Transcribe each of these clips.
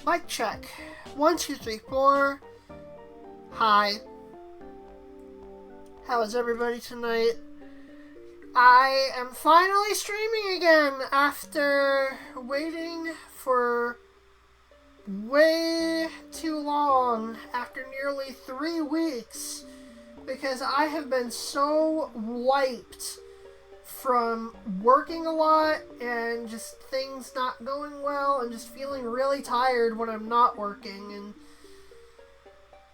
Mic check. 1, 2, 3, 4. Hi. How is everybody tonight? I am finally streaming again after waiting for way too long, after nearly 3 weeks, because I have been so wiped from working a lot and just things not going well and just feeling really tired when I'm not working. And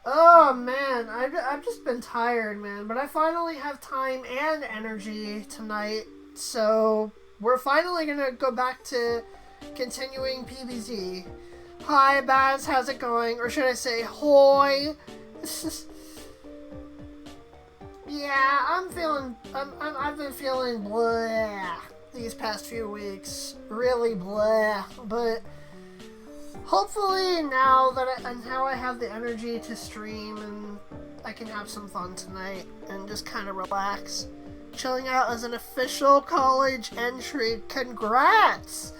oh man, I've just been tired, man. But I finally have time and energy tonight, so we're finally gonna go back to continuing PBZ. Hi Baz, how's it going? Or should I say hoy? Yeah, I've been feeling blah these past few weeks. Really blah. But hopefully now that I have the energy to stream and I can have some fun tonight and just kind of relax. Chilling out as an official college entry. Congrats!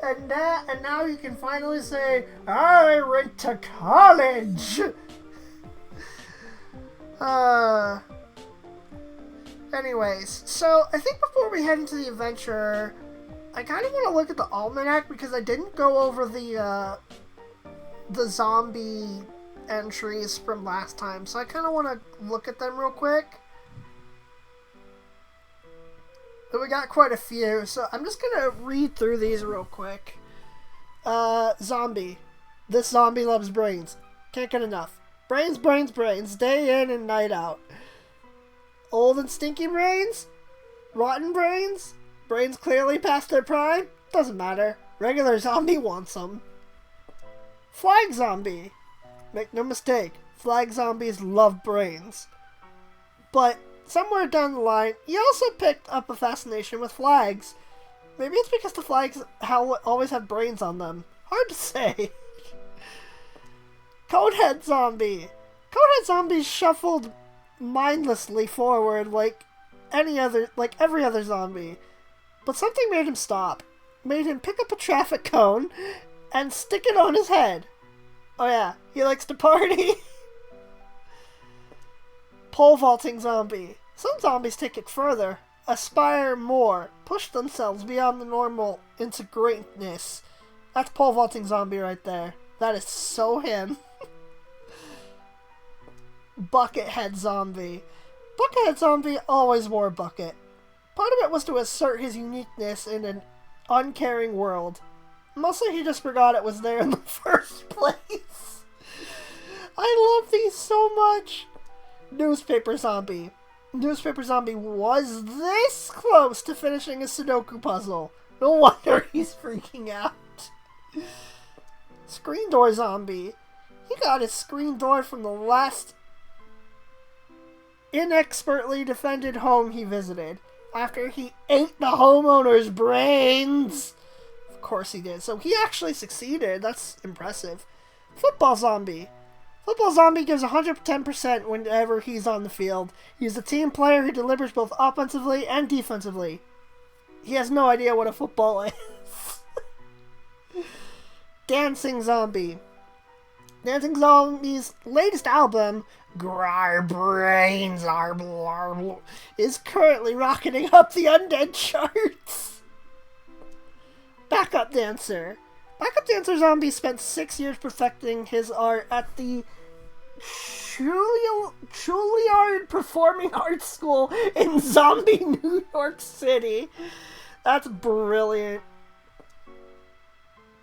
And now you can finally say, I went to college! Anyways, so I think before we head into the adventure, I kind of want to look at the almanac because I didn't go over the zombie entries from last time, so I kind of want to look at them real quick. But we got quite a few, so I'm just gonna read through these real quick. Zombie. This zombie loves brains. Can't get enough. Brains, brains, brains. Day in and night out. Old and stinky brains? Rotten brains? Brains clearly past their prime? Doesn't matter. Regular zombie wants them. Flag zombie. Make no mistake, flag zombies love brains. But somewhere down the line, he also picked up a fascination with flags. Maybe it's because the flags always have brains on them. Hard to say. Conehead zombie. Conehead zombies shuffled mindlessly forward like every other zombie. But something made him stop. Made him pick up a traffic cone and stick it on his head. Oh yeah, he likes to party. Pole vaulting zombie. Some zombies take it further, aspire more, push themselves beyond the normal into greatness. That's pole vaulting zombie right there. That is so him. Buckethead zombie. Buckethead zombie always wore a bucket. Part of it was to assert his uniqueness in an uncaring world. Mostly he just forgot it was there in the first place. I love these so much. Newspaper zombie. Newspaper zombie was this close to finishing a Sudoku puzzle. No wonder he's freaking out. Screen door zombie. He got his screen door from the last inexpertly defended home he visited after he ate the homeowner's brains. Of course he did. So he actually succeeded. That's impressive. Football zombie. Football zombie gives 110% whenever he's on the field. He's a team player who delivers both offensively and defensively. He has no idea what a football is. Dancing zombie. Dancing Zombie's latest album, Our Brains Are Blah, is currently rocketing up the Undead charts. Backup Dancer. Backup Dancer Zombie spent 6 years perfecting his art at the Juilliard Performing Arts School in Zombie, New York City. That's brilliant.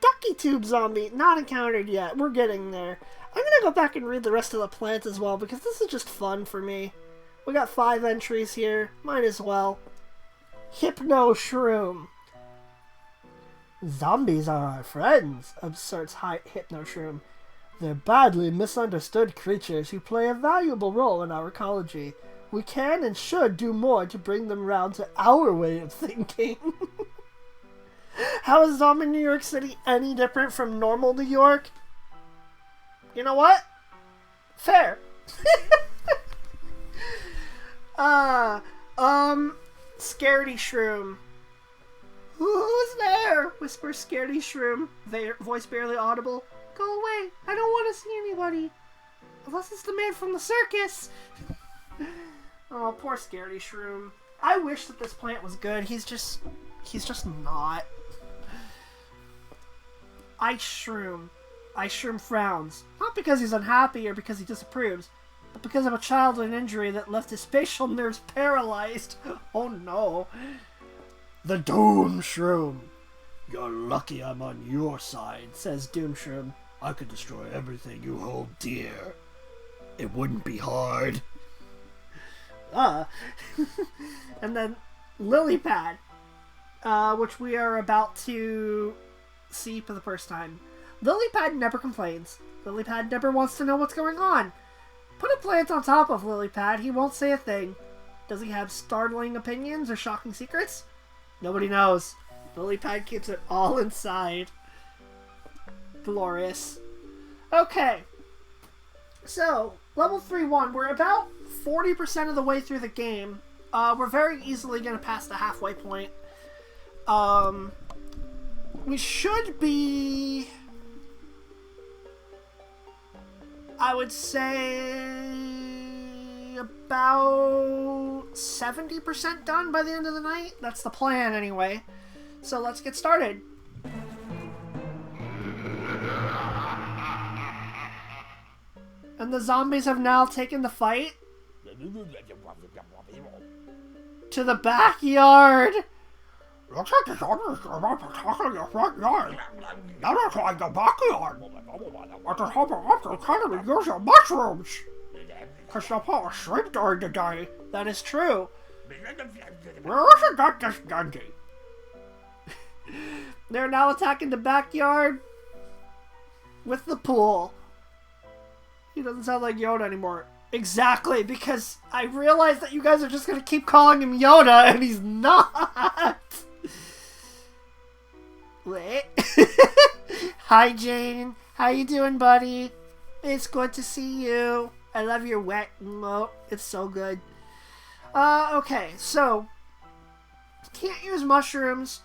Ducky Tube Zombie, not encountered yet. We're getting there. I'm gonna go back and read the rest of the plants as well, because this is just fun for me. We got 5 entries here. Might as well. Hypno Shroom. Zombies are our friends, asserts Hypno Shroom. They're badly misunderstood creatures who play a valuable role in our ecology. We can and should do more to bring them round to our way of thinking. How is Zombie New York City any different from normal New York? You know what? Fair. Scaredy Shroom. Who's there? Whispers Scaredy Shroom, voice barely audible. Go away. I don't want to see anybody. Unless it's the man from the circus. Oh, poor scaredy shroom. I wish that this plant was good. He's just not. Ice Shroom. Ice Shroom frowns. Not because he's unhappy or because he disapproves, but because of a childhood injury that left his facial nerves paralyzed. Oh no. The Doom Shroom. You're lucky I'm on your side, says Doom Shroom. I could destroy everything you hold dear. It wouldn't be hard. And then Lilypad, which we are about to see for the first time. Lilypad never complains. Lilypad never wants to know what's going on. Put a plant on top of Lilypad, he won't say a thing. Does he have startling opinions or shocking secrets? Nobody knows. Lilypad keeps it all inside. Glorious. Okay. So, level 3-1, we're about 40% of the way through the game. We're very easily going to pass the halfway point. We should be, I would say, about 70% done by the end of the night. That's the plan anyway. So let's get started. And the zombies have now taken the fight to the backyard. Looks like the zombies are about to tackle your front yard. Now they're trying the backyard. But the Hopper Academy use your mushrooms. Because they'll fall asleep during the day. That is true. Where isn't that this Dundee? They're now attacking the backyard with the pool. He doesn't sound like Yoda anymore. Exactly, because I realized that you guys are just going to keep calling him Yoda, and he's not. Wait. Hi, Jane. How you doing, buddy? It's good to see you. I love your wet emote. It's so good. Okay, so can't use mushrooms.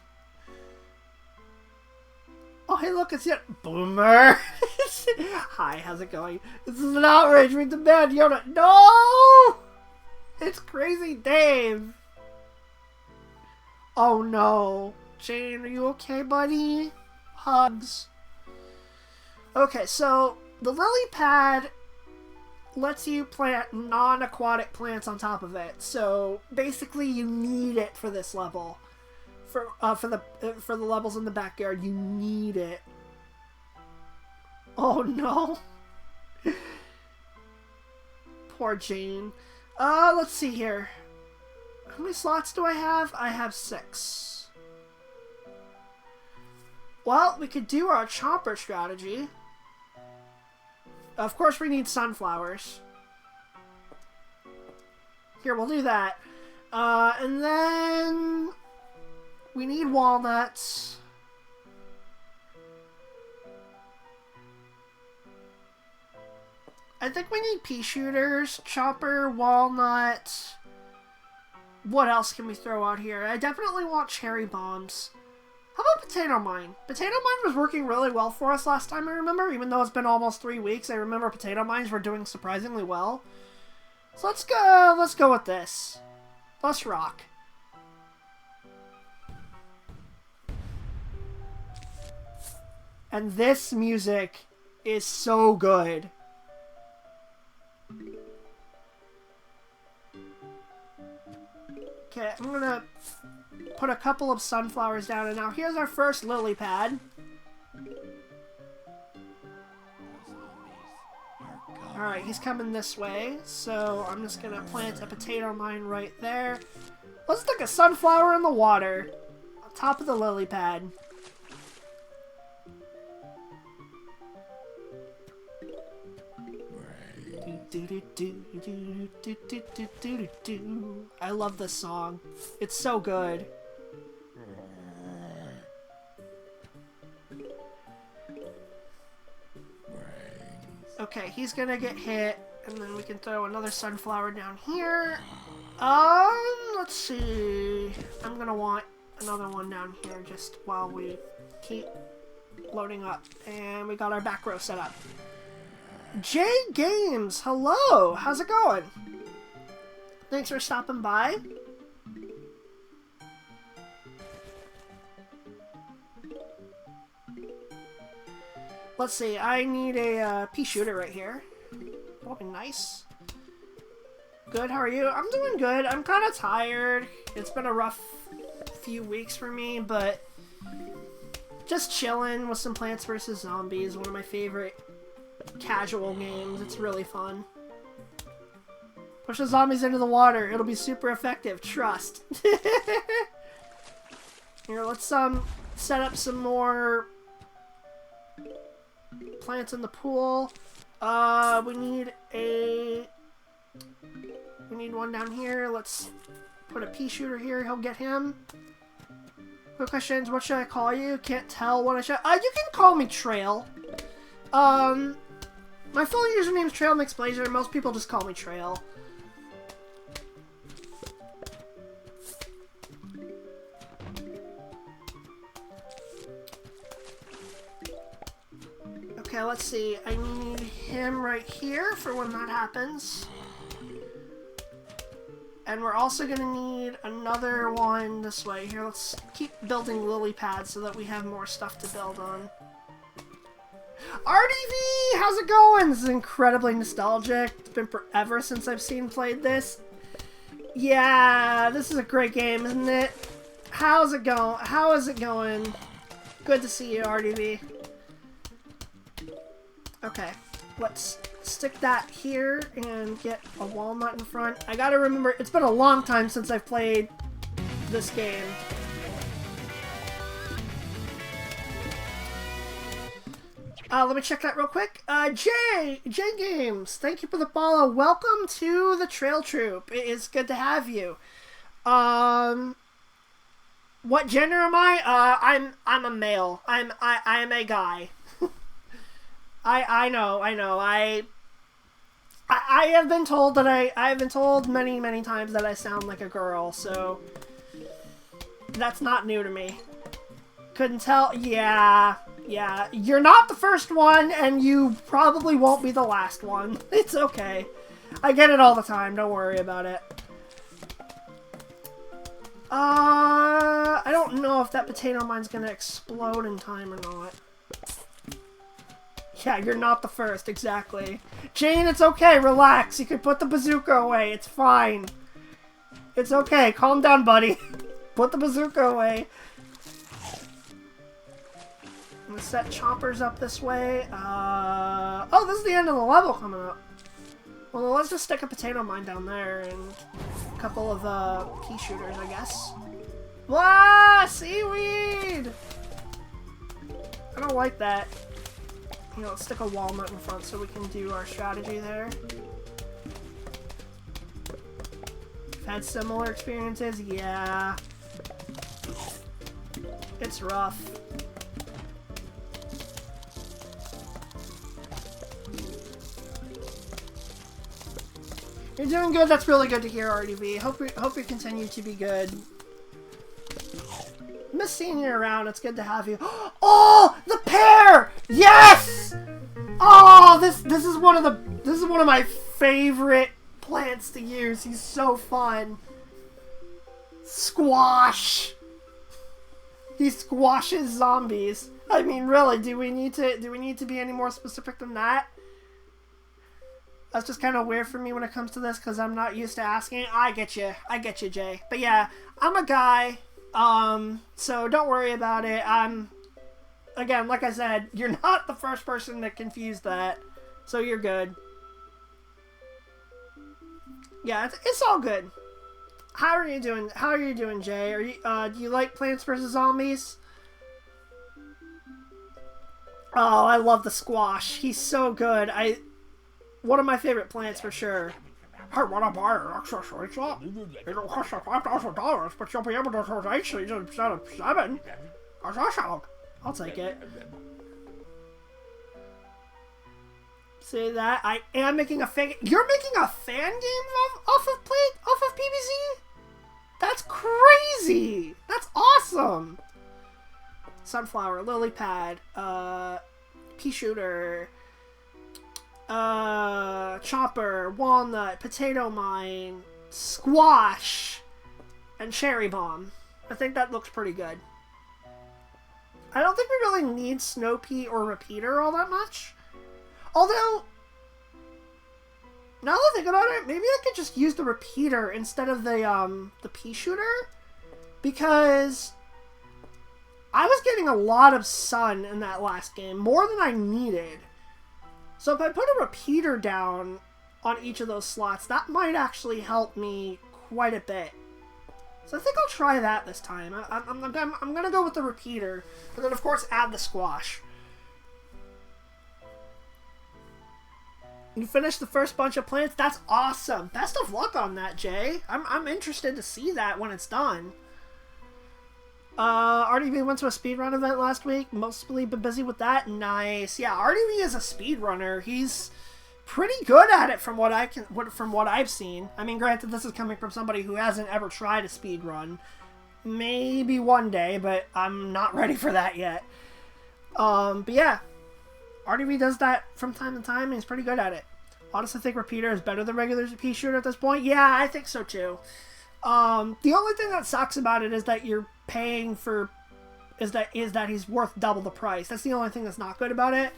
Oh, hey, look, it's yet Boomer. Hi, how's it going? This is an outrage. We demand Yoda. No! It's Crazy Dave. Oh, no. Jane, are you okay, buddy? Hugs. Okay, so the lily pad lets you plant non-aquatic plants on top of it. So basically, you need it for this level. For the levels in the backyard, you need it. Oh no. Poor Jane. Let's see here. How many slots do I have? I have 6. Well, we could do our chomper strategy. Of course, we need sunflowers. Here, we'll do that. And then we need walnuts. I think we need pea shooters, chopper, walnut. What else can we throw out here? I definitely want cherry bombs. How about potato mine? Potato mine was working really well for us last time, I remember. Even though it's been almost 3 weeks, I remember potato mines were doing surprisingly well. So let's go with this. Let's rock. And this music is so good. Okay, I'm gonna put a couple of sunflowers down, and now here's our first lily pad. Alright, he's coming this way, so I'm just gonna plant a potato mine right there. Let's stick a sunflower in the water on top of the lily pad. I love this song. It's so good. Okay, he's gonna get hit, and then we can throw another sunflower down here. Let's see. I'm gonna want another one down here just while we keep loading up. And we got our back row set up. J Games, hello! How's it going? Thanks for stopping by. Let's see, I need a pea shooter right here. That'll be nice. Good, how are you? I'm doing good. I'm kind of tired. It's been a rough few weeks for me, but just chilling with some Plants vs. Zombies, one of my favorite casual games. It's really fun. Push the zombies into the water. It'll be super effective. Trust. Here, let's set up some more plants in the pool. We need one down here. Let's put a pea shooter here. He'll get him. Quick questions. What should I call you? Can't tell what I should. You can call me Trail. My full username is Trail Mixblazer. Most people just call me Trail. Okay, let's see. I need him right here for when that happens. And we're also going to need another one this way. Here, let's keep building lily pads so that we have more stuff to build on. RDV! How's it going? This is incredibly nostalgic. It's been forever since I've played this. Yeah, this is a great game, isn't it? How's it going? How is it going? Good to see you, RDV. Okay, let's stick that here and get a walnut in front. I gotta remember, it's been a long time since I've played this game. Let me check that real quick. J Games, thank you for the follow. Welcome to the Trail Troop. It is good to have you. What gender am I? I'm a male. I am a guy. I know. I have been told that I have been told many times that I sound like a girl, so that's not new to me. Couldn't tell. Yeah. You're not the first one, and you probably won't be the last one. It's okay. I get it all the time. Don't worry about it. I don't know if that potato mine's gonna explode in time or not. Yeah, you're not the first, exactly. Jane, it's okay, relax. You can put the bazooka away, it's fine. It's okay, calm down, buddy. Put the bazooka away. I'm gonna set choppers up this way. Oh, this is the end of the level coming up. Well, let's just stick a potato mine down there and a couple of pea shooters, I guess. Wow, seaweed! I don't like that. You know, let's stick a walnut in front so we can do our strategy there. We've had similar experiences? Yeah. It's rough. You're doing good. That's really good to hear, RDV. Hope you continue to be good. Miss seeing you around. It's good to have you. Oh, the pear! Yes! Oh, this is one of my favorite plants to use. He's so fun. Squash. He squashes zombies. I mean, really, do we need to be any more specific than that? That's just kind of weird for me when it comes to this because I'm not used to asking. I get you, Jay. But yeah, I'm a guy. So don't worry about it. Again, like I said, you're not the first person that confused that, so you're good. Yeah, it's all good. How are you doing? How are you doing, Jay? Are you, do you like Plants vs. Zombies? Oh, I love the squash. He's so good. One of my favorite plants for sure. I want to buy an extra sweet lot. It'll cost you $5,000, but you'll be able to choose 8 seeds instead of 7. How's that sound? I'll take it. See that? I am making a fan. You're making a fan game off of PvZ? That's crazy. That's awesome. sunflower, lily pad, pea shooter, chopper, walnut, potato mine, squash, and cherry bomb. I think that looks pretty good. I don't think we really need snow pea or repeater all that much. Although, now that I think about it, maybe I could just use the repeater instead of the pea shooter, because I was getting a lot of sun in that last game, more than I needed. So if I put a repeater down on each of those slots, that might actually help me quite a bit. So I think I'll try that this time. I'm going to go with the repeater, and then of course add the squash. You finished the first bunch of plants? That's awesome. Best of luck on that, Jay. I'm interested to see that when it's done. RDV went to a speedrun event last week. Mostly been busy with that. Nice. Yeah, RDV is a speedrunner. He's pretty good at it from what I've seen. I mean, granted, this is coming from somebody who hasn't ever tried a speedrun. Maybe one day, but I'm not ready for that yet. But yeah, RDV does that from time to time, and he's pretty good at it. Honestly, I think repeater is better than regular pea shooter at this point. Yeah, I think so too. The only thing that sucks about it is that you're paying for is that he's worth double the price. That's the only thing that's not good about it.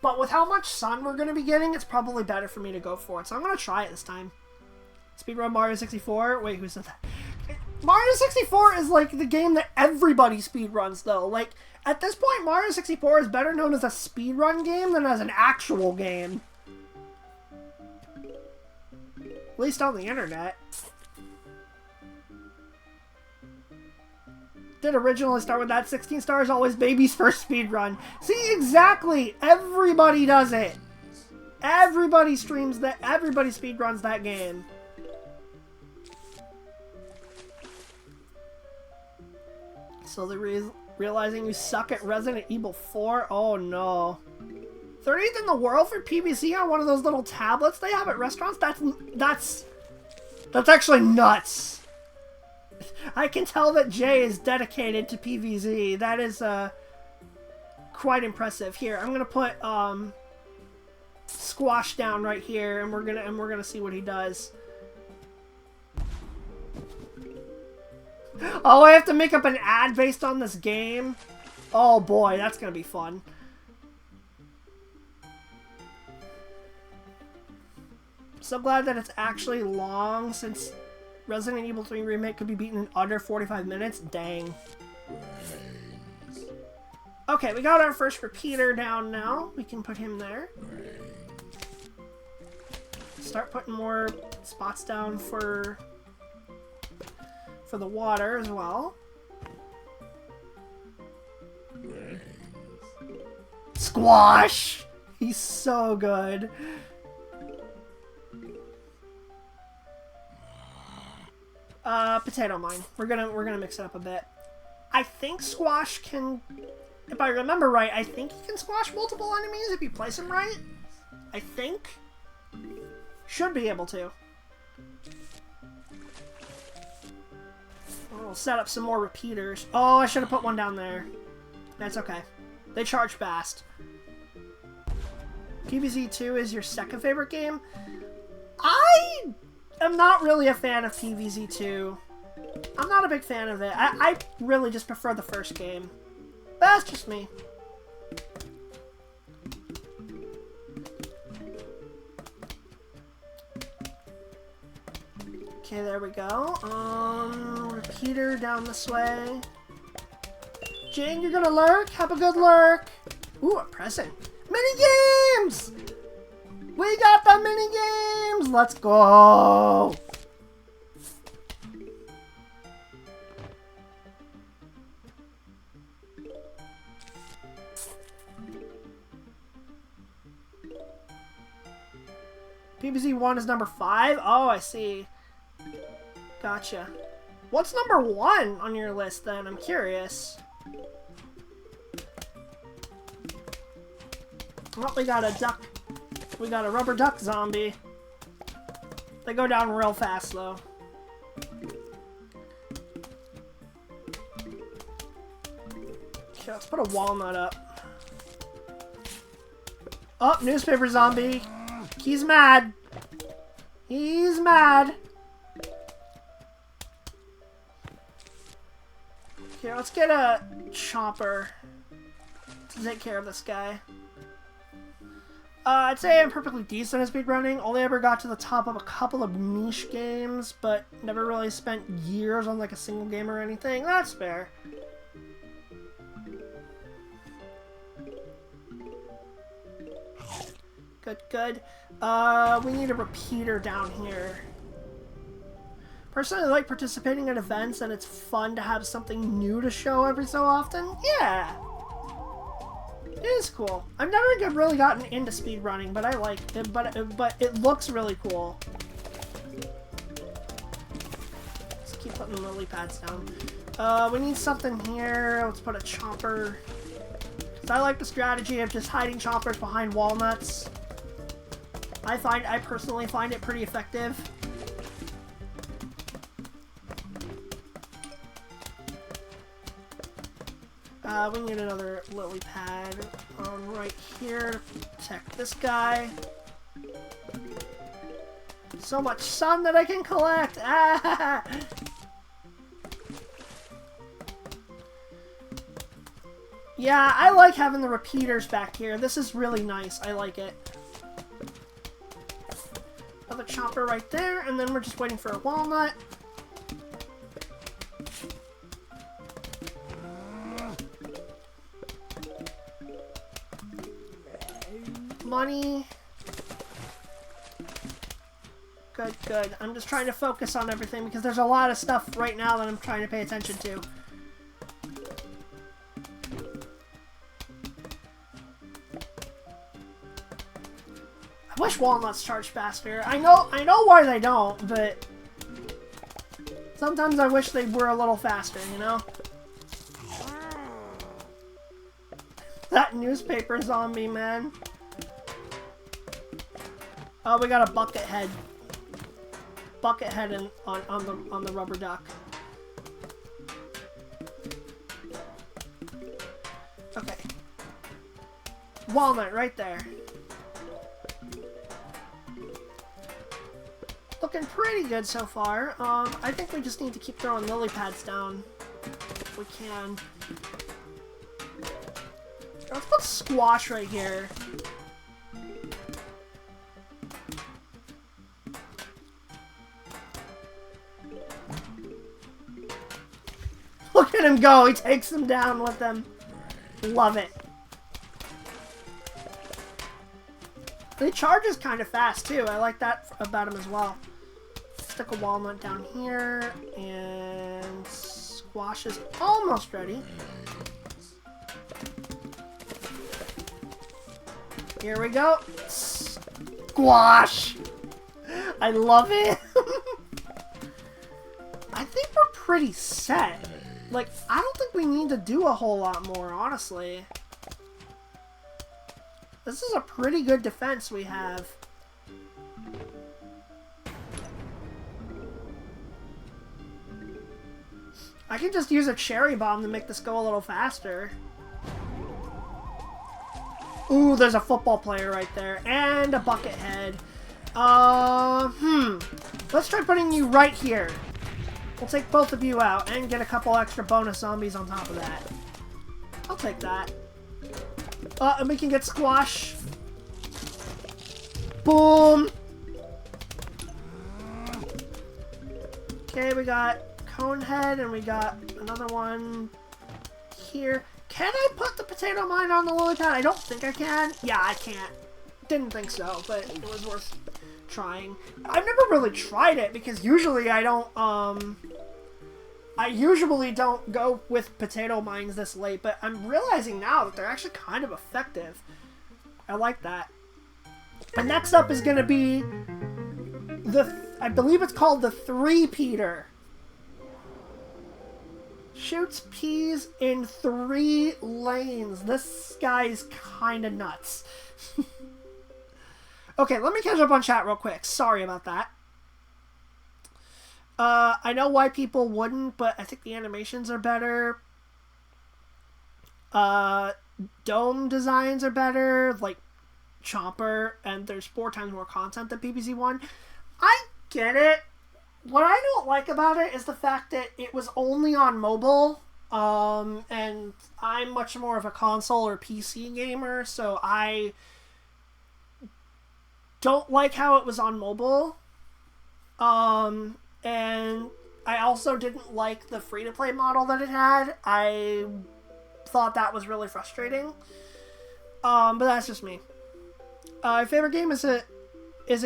But with how much sun we're going to be getting, it's probably better for me to go for it. So I'm going to try it this time. Speedrun Mario 64. Wait, who said that? Mario 64 is like the game that everybody speedruns, though. Like, at this point, Mario 64 is better known as a speedrun game than as an actual game. At least on the internet. Did originally start with that. 16 stars, always baby's first speedrun. See, exactly. Everybody does it. Everybody streams that. Everybody speedruns that game. Slowly realizing you suck at Resident Evil 4. Oh no. 30th in the world for PVC on one of those little tablets they have at restaurants. That's actually nuts. I can tell that Jay is dedicated to PvZ. That is quite impressive. Here, I'm gonna put Squash down right here, and we're gonna see what he does. Oh, I have to make up an ad based on this game. Oh boy, that's gonna be fun. So glad that it's actually long, since Resident Evil 3 Remake could be beaten in under 45 minutes. Dang. Okay, we got our first repeater down now. We can put him there. Start putting more spots down for the water as well. Squash! He's so good. Potato mine. We're gonna mix it up a bit. I think Squash can, if I remember right, I think he can squash multiple enemies if you place him right. I think. Should be able to. We'll set up some more repeaters. Oh, I should have put one down there. That's okay. They charge fast. PvZ 2 is your second favorite game? I'm not really a fan of PvZ 2. I'm not a big fan of it. I really just prefer the first game. That's just me. Okay, there we go. Repeater down this way. Jane, you're gonna lurk? Have a good lurk. Ooh, a present. Mini games! We got the mini games! Let's go! PvZ 1 is number 5? Oh, I see. Gotcha. What's number 1 on your list then? I'm curious. Oh, we got a duck. We got a rubber duck zombie. They go down real fast, though. Okay, let's put a walnut up. Oh, newspaper zombie. He's mad. He's mad. Here, let's get a chomper to take care of this guy. I'd say I'm perfectly decent at speedrunning. Only ever got to the top of a couple of niche games, but never really spent years on like a single game or anything. That's fair. Good, good. We need a repeater down here. Personally, I like participating in events, and it's fun to have something new to show every so often. Yeah! It is cool. I've never really gotten into speedrunning, but I like it, but it looks really cool. Let's keep putting the lily pads down. We need something here. Let's put a chomper. So I like the strategy of just hiding chompers behind walnuts. I personally find it pretty effective. We need another lily pad right here to protect this guy. So much sun that I can collect! Ah! Yeah, I like having the repeaters back here. This is really nice. I like it. Another chopper right there, and then we're just waiting for a walnut. Money. Good, good. I'm just trying to focus on everything because there's a lot of stuff right now that I'm trying to pay attention to. I wish walnuts charge faster. I know why they don't, but sometimes I wish they were a little faster, you know? That newspaper zombie, man. Oh, we got a bucket head. Bucket head on the rubber duck. Okay. Walnut right there. Looking pretty good so far. I think we just need to keep throwing lily pads down if we can. Let's put squash right here. Look at him go! He takes them down with them. Love it. He charges kind of fast too. I like that about him as well. Stick a walnut down here, and squash is almost ready. Here we go. Squash! I love it. I think we're pretty set. Like, I don't think we need to do a whole lot more, honestly. This is a pretty good defense we have. I can just use a cherry bomb to make this go a little faster. Ooh, there's a football player right there. And a bucket head. Let's try putting you right here. We'll take both of you out and get a couple extra bonus zombies on top of that. I'll take that. And we can get squash. Boom! Okay, we got Conehead, and we got another one here. Can I put the potato mine on the lily pad? I don't think I can. Yeah, I can't. Didn't think so, but it was worth trying. I've never really tried it because usually I don't go with potato mines this late, but I'm realizing now that they're actually kind of effective. I like that. And next up is going to be I believe it's called the 3-peater. Shoots peas in 3 lanes. This guy's kind of nuts. Okay, let me catch up on chat real quick. Sorry about that. I know why people wouldn't, but I think the animations are better. Uh, Dome designs are better, like Chomper, and there's 4 times more content than PvZ 1. I get it. What I don't like about it is the fact that it was only on mobile, and I'm much more of a console or PC gamer, so I don't like how it was on mobile. And I also didn't like the free-to-play model that it had. I thought that was really frustrating. But that's just me. My favorite game is a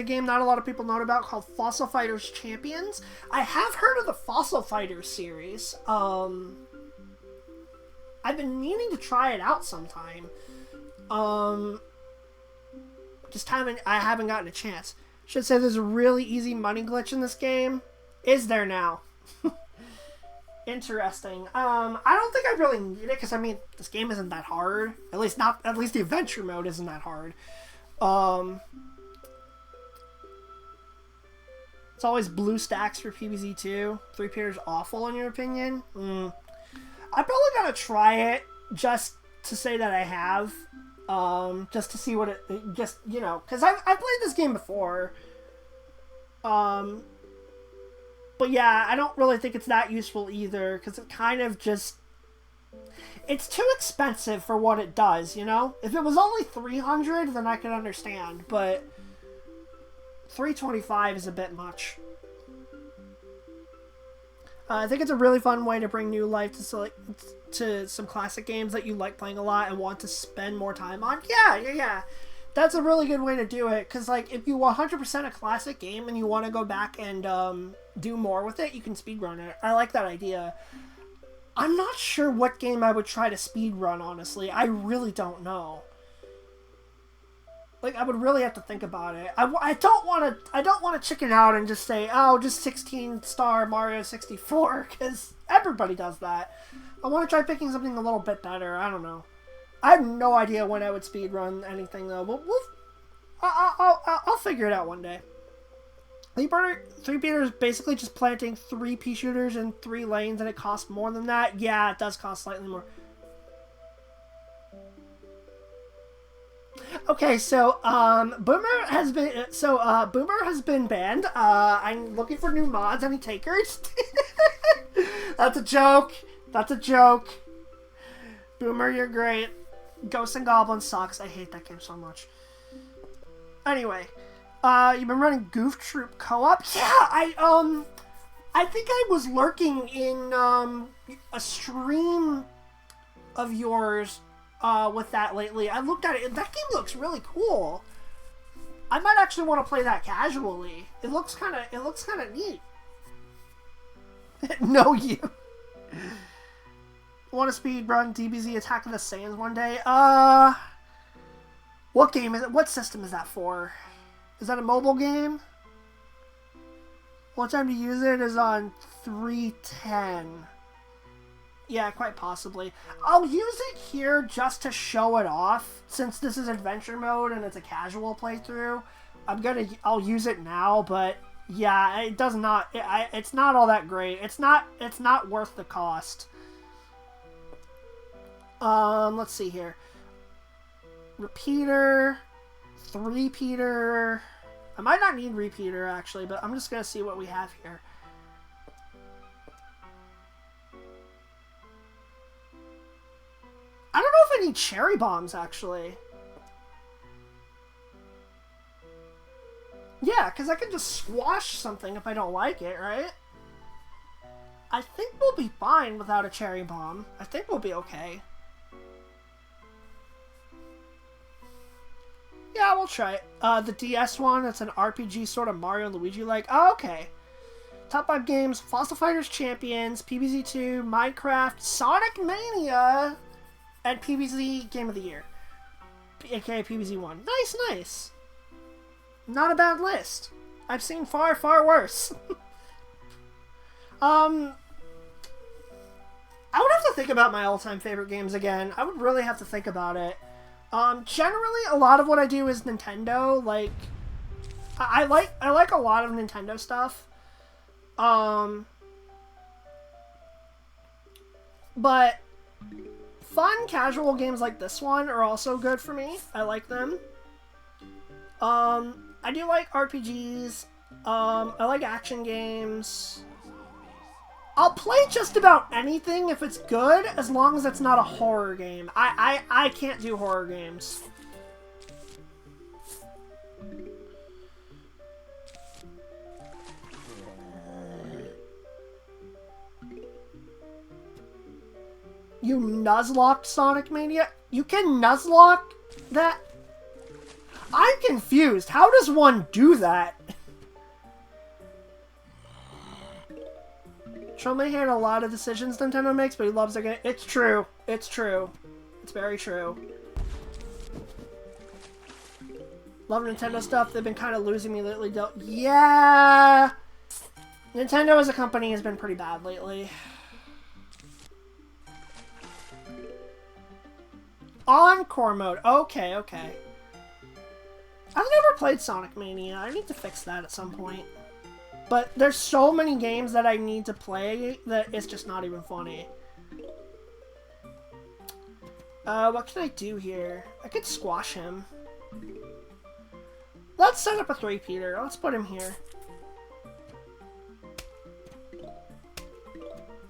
game not a lot of people know about called Fossil Fighters Champions. I have heard of the Fossil Fighters series. I've been meaning to try it out sometime. I haven't gotten a chance. Should say there's a really easy money glitch in this game. Is there now? Interesting. I don't think I really need it because I mean this game isn't that hard. At least the adventure mode isn't that hard. It's always blue stacks for PvZ 2. 3-peter's awful in your opinion. I'm probably gonna try it just to say that I have. Just to see what it just because I've played this game before. But yeah, I don't really think it's that useful either, because it kind of just... It's too expensive for what it does, you know? If it was only $300, then I could understand, but... $325 is a bit much. I think it's a really fun way to bring new life to some classic games that you like playing a lot and want to spend more time on. Yeah. That's a really good way to do it, because like if you 100% a classic game and you want to go back and do more with it, you can speedrun it. I like that idea. I'm not sure what game I would try to speedrun, honestly. I really don't know. Like, I would really have to think about it. I don't want to chicken out and just say, oh, just 16-star Mario 64, because everybody does that. I want to try picking something a little bit better. I don't know. I have no idea when I would speedrun anything, though. But I'll figure it out one day. 3-peter is basically just planting 3 pea shooters in 3 lanes, and it costs more than that. Yeah, it does cost slightly more. Okay, so Boomer has been banned. I'm looking for new mods. Any takers? That's a joke. Boomer, you're great. Ghosts and Goblins sucks. I hate that game so much. Anyway, you've been running Goof Troop co-op? Yeah, I think I was lurking in a stream of yours with that lately. I looked at it. That game looks really cool. I might actually want to play that casually. It looks kind of neat. No, you. Want to speedrun DBZ Attack of the Saiyans one day? What game is it? What system is that for? Is that a mobile game? What time to use it is on 310. Yeah, quite possibly. I'll use it here just to show it off, since this is adventure mode and it's a casual playthrough. I'll use it now, but yeah, it does not. It's not all that great. It's not worth the cost. Let's see here. Repeater, 3-peter. I might not need repeater actually, but I'm just gonna see what we have here. I don't know if I need cherry bombs actually. Yeah, because I can just squash something if I don't like it, right? I think we'll be fine without a cherry bomb. I think we'll be okay. Yeah, we'll try it. The DS one, it's an RPG sort of Mario and Luigi-like. Oh, okay. Top 5 games, Fossil Fighters Champions, PvZ 2, Minecraft, Sonic Mania, and PvZ Game of the Year. AKA PvZ 1. Nice. Not a bad list. I've seen far worse. I would have to think about my all-time favorite games again. I would really have to think about it. Generally, a lot of what I do is Nintendo. Like, I like a lot of Nintendo stuff. But Fun, casual games like this one are also good for me. I like them. I do like RPGs. I like action games. I'll play just about anything if it's good, as long as it's not a horror game. I can't do horror games. You Nuzlocked Sonic Mania? You can Nuzlock that? I'm confused. How does one do that? Chumley had a lot of decisions Nintendo makes, but he loves their game. It's true. It's true. It's very true. Love Nintendo stuff. They've been kind of losing me lately. Yeah! Nintendo as a company has been pretty bad lately. Encore mode. Okay, okay. I've never played Sonic Mania. I need to fix that at some point. But there's so many games that I need to play that it's just not even funny. What can I do here? I could squash him. Let's set up a 3-peater. Let's put him here.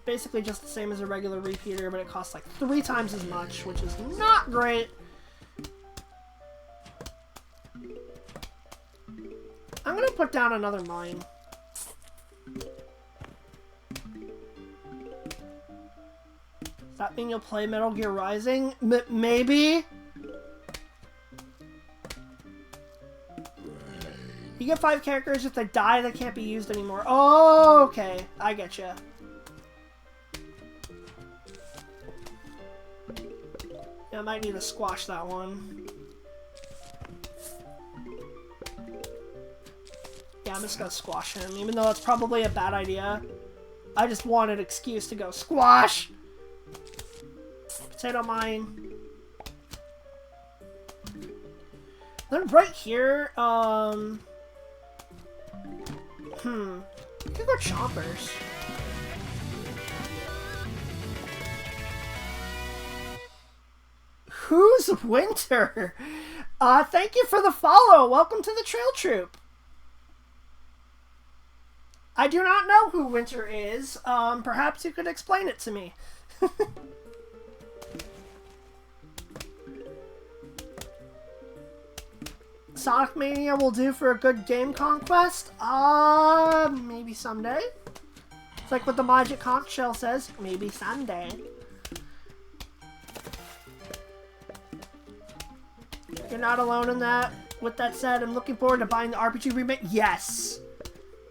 Basically just the same as a regular repeater, but it costs like 3 times as much, which is not great. I'm gonna put down another mine. Does that mean you'll play Metal Gear Rising? Maybe? You get 5 characters. If they die, they can't be used anymore. Oh, okay. I getcha. Yeah, I might need to squash that one. Yeah, I'm just gonna squash him, even though that's probably a bad idea. I just wanted an excuse to go squash! Potato mine. Then right here, we could go chompers. Who's Winter? Thank you for the follow. Welcome to the Trail Troop. I do not know who Winter is. Perhaps you could explain it to me. Sonic Mania will do for a good game conquest? Maybe someday. It's like what the Magic Conch Shell says. Maybe someday. You're not alone in that. With that said, I'm looking forward to buying the RPG remake. Yes!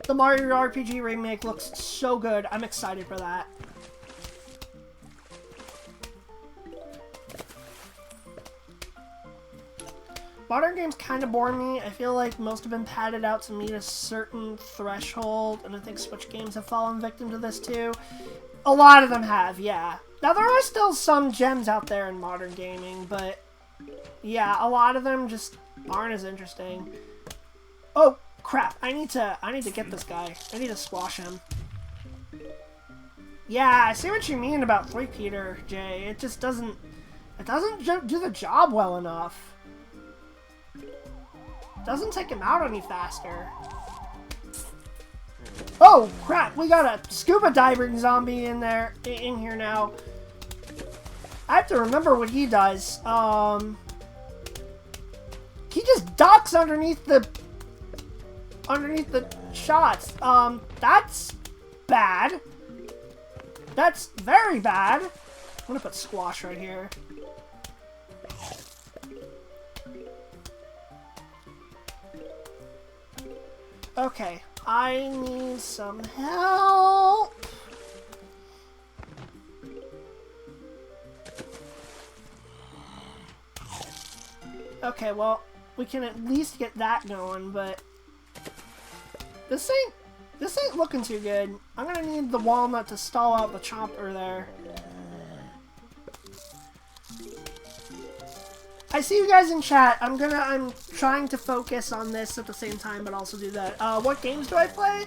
The Mario RPG remake looks so good. I'm excited for that. Modern games kind of bore me. I feel like most have been padded out to meet a certain threshold, and I think Switch games have fallen victim to this too. A lot of them have, yeah. Now, there are still some gems out there in modern gaming, but yeah, a lot of them just aren't as interesting. Oh, crap. I need to get this guy. I need to squash him. Yeah, I see what you mean about 3-peater, Jay. It just doesn't... It doesn't do the job well enough. Doesn't take him out any faster. Oh, crap. We got a scuba diving zombie in here now. I have to remember what he does. He just ducks underneath the shots. That's bad. That's very bad. I'm gonna put squash right here. Okay, I need some help. Okay, well, we can at least get that going, but this ain't looking too good. I'm gonna need the walnut to stall out the chomper there. I see you guys in chat. I'm trying to focus on this at the same time, but also do that. What games do I play?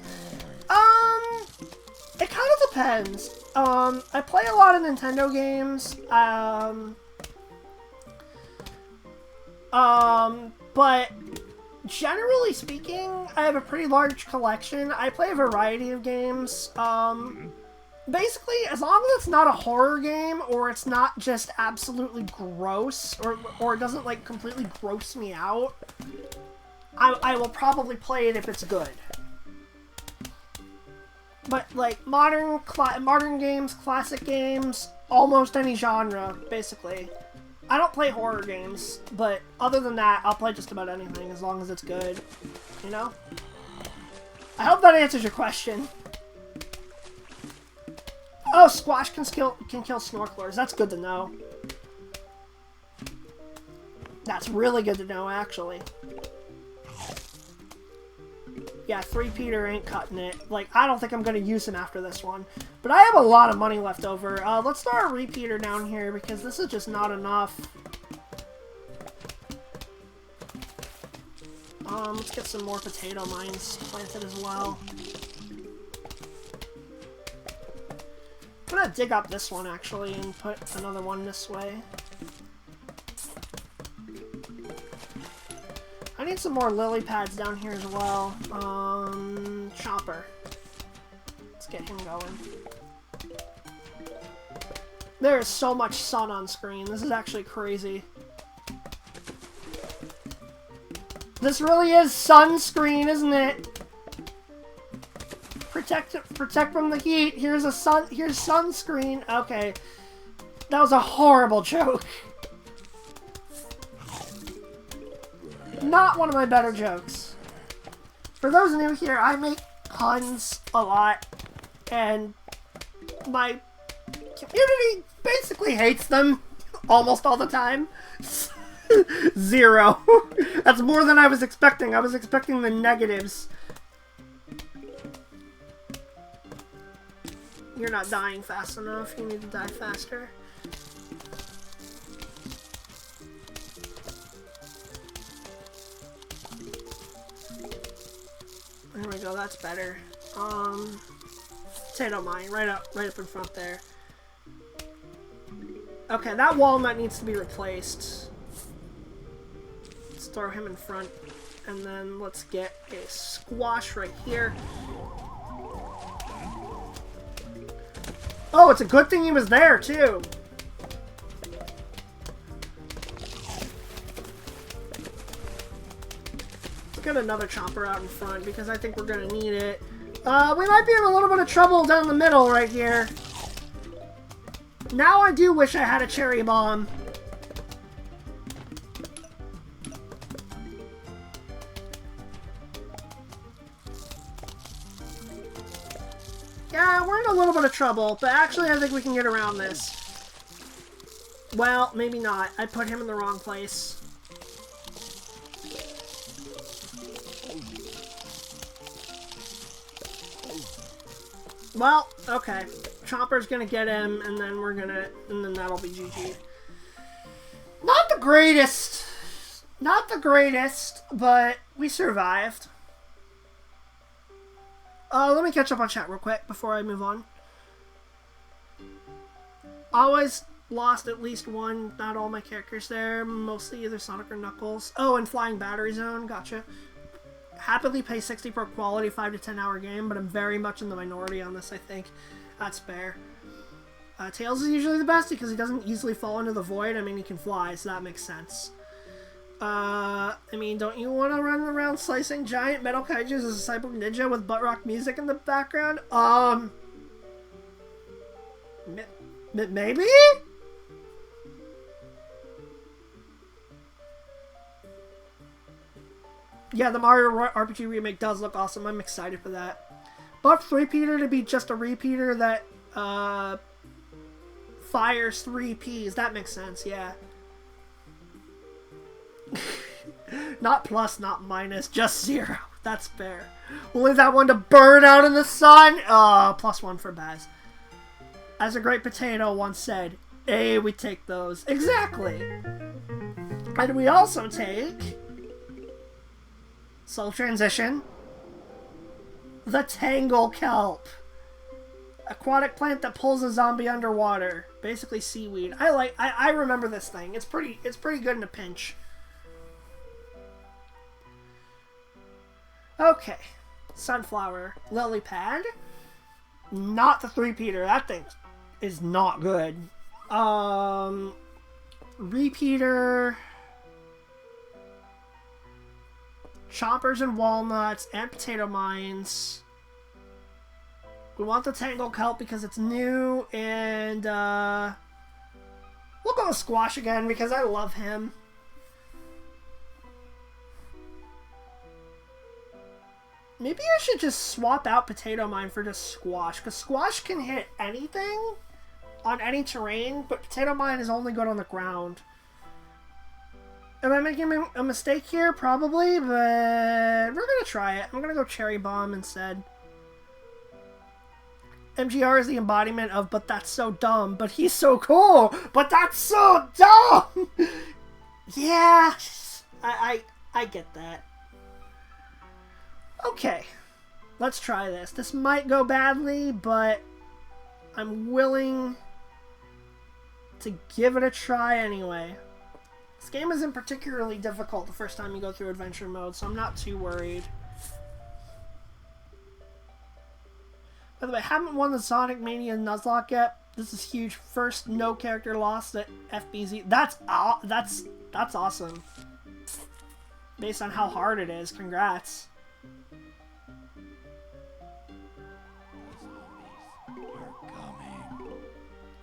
It kind of depends. I play a lot of Nintendo games. But generally speaking, I have a pretty large collection. I play a variety of games. Basically, as long as it's not a horror game, or it's not just absolutely gross, or it doesn't, like, completely gross me out, I will probably play it if it's good. But, like, modern games, classic games, almost any genre, basically. I don't play horror games, but other than that, I'll play just about anything, as long as it's good. You know? I hope that answers your question. Oh, Squash can kill snorkelers. That's good to know. That's really good to know, actually. Yeah, 3-Peter ain't cutting it. Like, I don't think I'm going to use him after this one. But I have a lot of money left over. Let's throw a Repeater down here, because this is just not enough. Let's get some more potato mines planted as well. I'm gonna dig up this one, actually, and put another one this way. I need some more lily pads down here as well. Chopper. Let's get him going. There is so much sun on screen. This is actually crazy. This really is sunscreen, isn't it? Protect from the heat. Here's sunscreen. Okay. That was a horrible joke. Not one of my better jokes. For those new here, I make puns a lot, and my community basically hates them almost all the time. 0. That's more than I was expecting. I was expecting the negatives. You're not dying fast enough. You need to die faster. There we go, that's better. Potato mine, right up in front there. Okay, that walnut needs to be replaced. Let's throw him in front, and then let's get a squash right here. Oh, it's a good thing he was there, too. Get another chopper out in front, because I think we're gonna need it. We might be in a little bit of trouble down the middle right here. Now I do wish I had a cherry bomb. Yeah, we're in a little bit of trouble, but actually I think we can get around this. Well, maybe not. I put him in the wrong place. Well, okay. Chopper's gonna get him, and then that'll be GG. Not the greatest. Not the greatest, but we survived. Let me catch up on chat real quick before I move on. Always lost at least one, not all my characters there. Mostly either Sonic or Knuckles. Oh, and Flying Battery Zone, gotcha. Happily pay 60 for a quality 5 to 10 hour game, but I'm very much in the minority on this, I think. That's fair. Tails is usually the best because he doesn't easily fall into the void. I mean, he can fly, so that makes sense. I mean, don't you want to run around slicing giant metal kaijus as a cyborg ninja with butt rock music in the background? Maybe? Yeah, the Mario RPG remake does look awesome. I'm excited for that. Buff 3-Peter to be just a repeater that fires 3 Ps. That makes sense, yeah. Not plus, not minus, just 0. That's fair. We'll leave that one to burn out in the sun. +1 for Baz. As a great potato once said, hey, we take those. Exactly. And we also take Soul Transition, the Tangle Kelp. Aquatic plant that pulls a zombie underwater. Basically seaweed. I remember this thing. It's pretty good in a pinch. Okay. Sunflower. Lily pad. Not the three-peater. That thing is not good. Repeater. Choppers and walnuts and potato mines. We want the Tangle Kelp because it's new, and we'll go with Squash again because I love him. Maybe I should just swap out Potato Mine for just Squash, because Squash can hit anything on any terrain, but Potato Mine is only good on the ground. Am I making a mistake here? Probably, but we're gonna try it. I'm gonna go Cherry Bomb instead. MGR is the embodiment of, but that's so dumb, but he's so cool, but that's so dumb! Yeah, I get that. Okay, let's try this. This might go badly, but I'm willing to give it a try anyway. This game isn't particularly difficult the first time you go through adventure mode, so I'm not too worried. By the way, I haven't won the Sonic Mania Nuzlocke yet. This is huge. First no character lost at FBZ. That's awesome. Based on how hard it is. Congrats.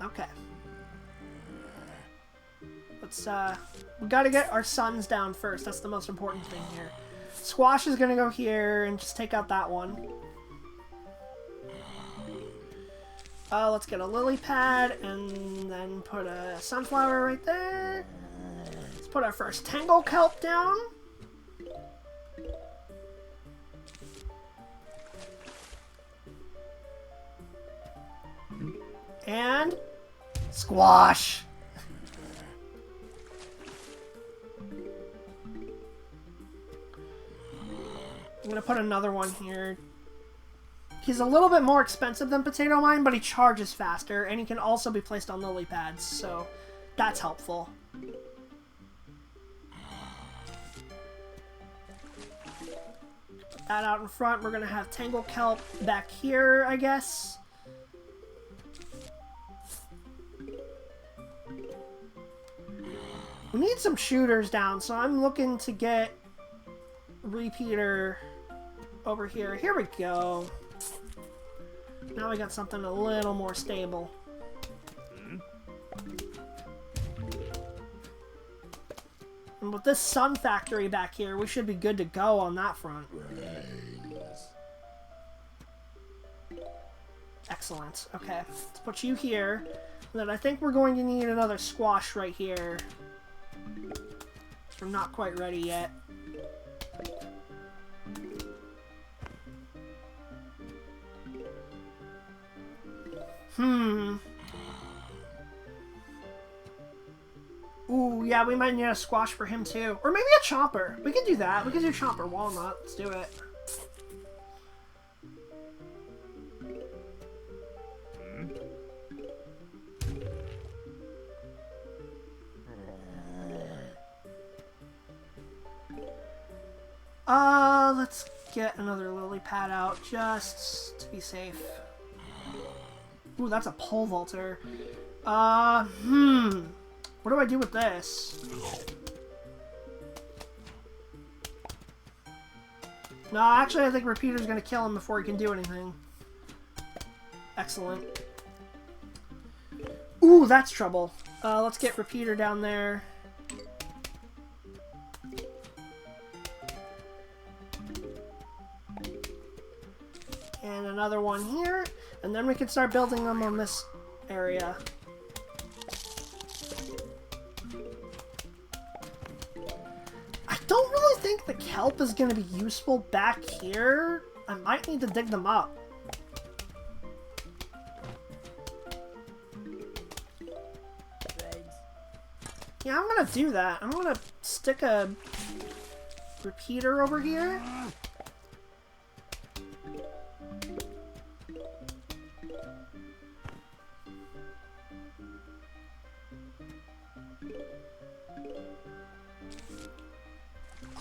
Okay. Let's we gotta get our suns down first. That's the most important thing here. Squash is gonna go here and just take out that one. Let's get a lily pad and then put a sunflower right there. Let's put our first Tangle Kelp down. And Squash. I'm gonna put another one here. He's a little bit more expensive than Potato Mine, but he charges faster, and he can also be placed on lily pads, so that's helpful. Put that out in front. We're gonna have Tangle Kelp back here, I guess. We need some shooters down, so I'm looking to get Repeater over here. Here we go. Now we got something a little more stable. And with this sun factory back here, we should be good to go on that front. Excellent. Okay, let's put you here. And then I think we're going to need another Squash right here. We're not quite ready yet. Ooh, yeah, we might need a Squash for him too. Or maybe a Chomper. We can do that. We can do Chomper Walnut. Let's do it. Let's get another lily pad out just to be safe. Ooh, that's a pole vaulter. What do I do with this? No, actually I think Repeater's gonna kill him before he can do anything. Excellent. Ooh, that's trouble. Let's get Repeater down there. And another one here. And then we can start building them on this area. I don't really think the kelp is going to be useful back here. I might need to dig them up. Yeah, I'm going to do that. I'm going to stick a Repeater over here.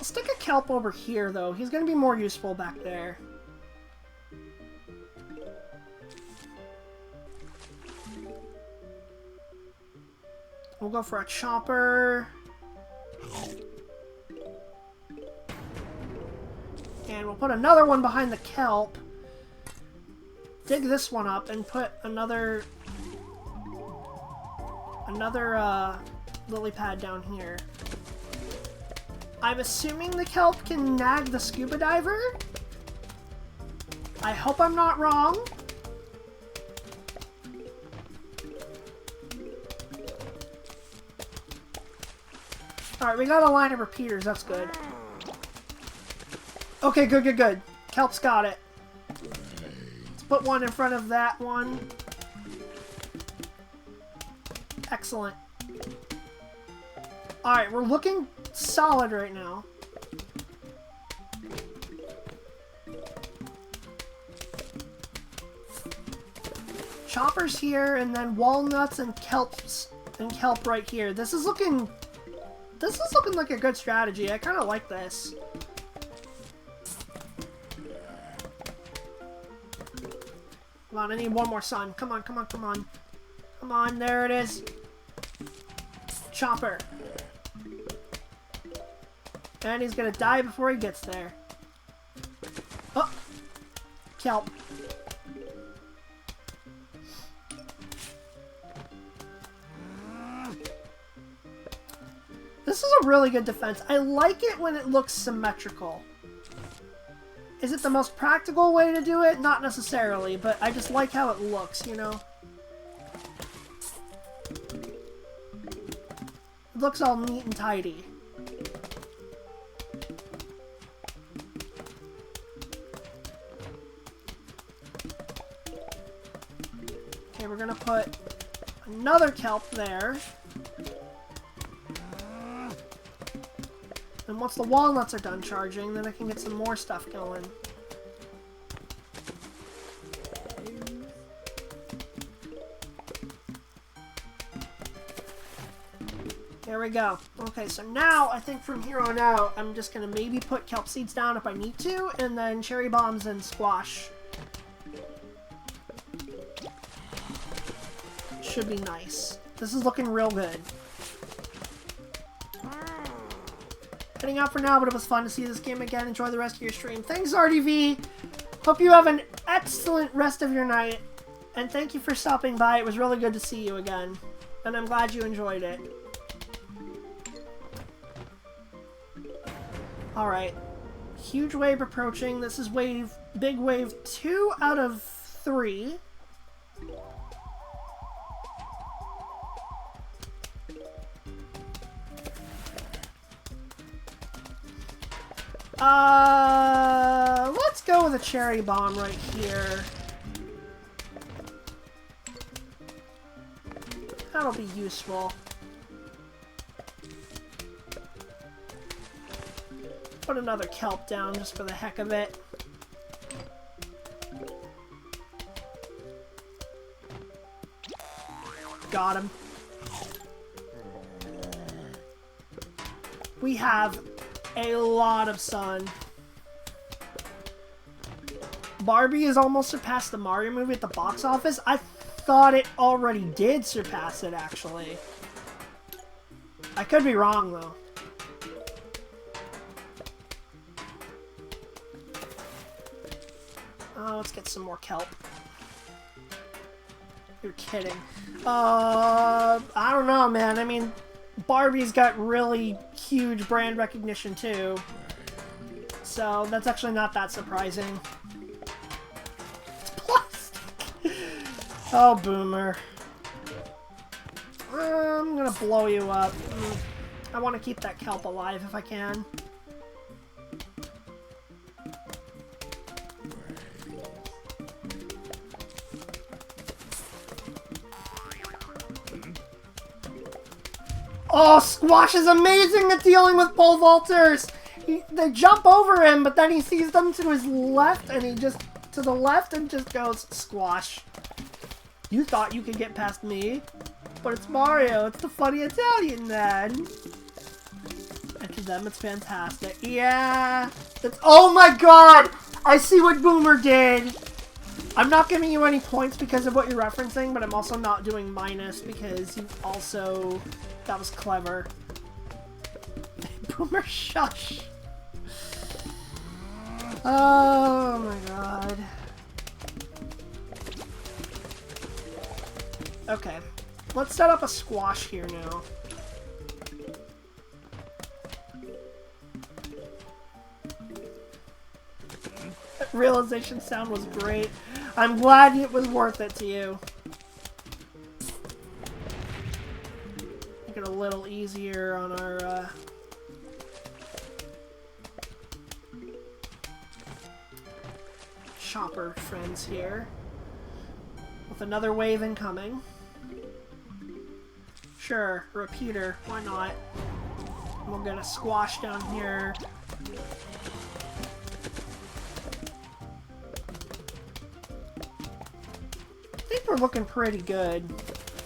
stick a kelp over here, though. He's going to be more useful back there. We'll go for a chopper. And we'll put another one behind the kelp. Dig this one up and put another lily pad down here. I'm assuming the kelp can nag the scuba diver. I hope I'm not wrong. Alright, we got a line of repeaters, that's good. Okay, good, good, good. Kelp's got it. Let's put one in front of that one. Excellent. Alright, we're looking solid right now. Choppers here, and then walnuts and kelp right here. This is looking like a good strategy. I kind of like this. Come on, I need one more sun. Come on, come on, come on. Come on, there it is. Chopper. And he's gonna die before he gets there. Oh! Kelp. This is a really good defense. I like it when it looks symmetrical. Is it the most practical way to do it? Not necessarily, but I just like how it looks, you know? It looks all neat and tidy. Okay, we're gonna put another kelp there. And once the walnuts are done charging, then I can get some more stuff going. There we go. Okay, so now I think from here on out, I'm just gonna maybe put kelp seeds down if I need to, and then cherry bombs and squash. Should be nice. This is looking real good. Heading out for now, but it was fun to see this game again. Enjoy the rest of your stream. Thanks, RDV. Hope you have an excellent rest of your night. And thank you for stopping by. It was really good to see you again. And I'm glad you enjoyed it. Alright. Huge wave approaching. This is big wave 2 out of 3. Let's go with a cherry bomb right here. That'll be useful. Put another kelp down just for the heck of it. Got him. We have a lot of sun. Barbie has almost surpassed the Mario movie at the box office. I thought it already did surpass it, actually. I could be wrong, though. Oh, let's get some more kelp. You're kidding. I don't know, man. I mean, Barbie's got really huge brand recognition, too. So, that's actually not that surprising. It's plastic! Oh, boomer. I'm gonna blow you up. I want to keep that kelp alive if I can. Oh, Squash is amazing at dealing with pole vaulters! They jump over him, but then he sees them to his left, and he just, to the left, and just goes, Squash. You thought you could get past me? But it's Mario, it's the funny Italian man. Enter them. It's fantastic. Yeah. Oh my god! I see what Boomer did! I'm not giving you any points because of what you're referencing, but I'm also not doing minus because you also... That was clever. Boomer, shush! Oh my god. Okay. Let's set up a squash here now. That realization sound was great. I'm glad it was worth it to you. Make it a little easier on our, chopper friends here. With another wave incoming. Sure, repeater, why not? We'll get a squash down here. I think we're looking pretty good,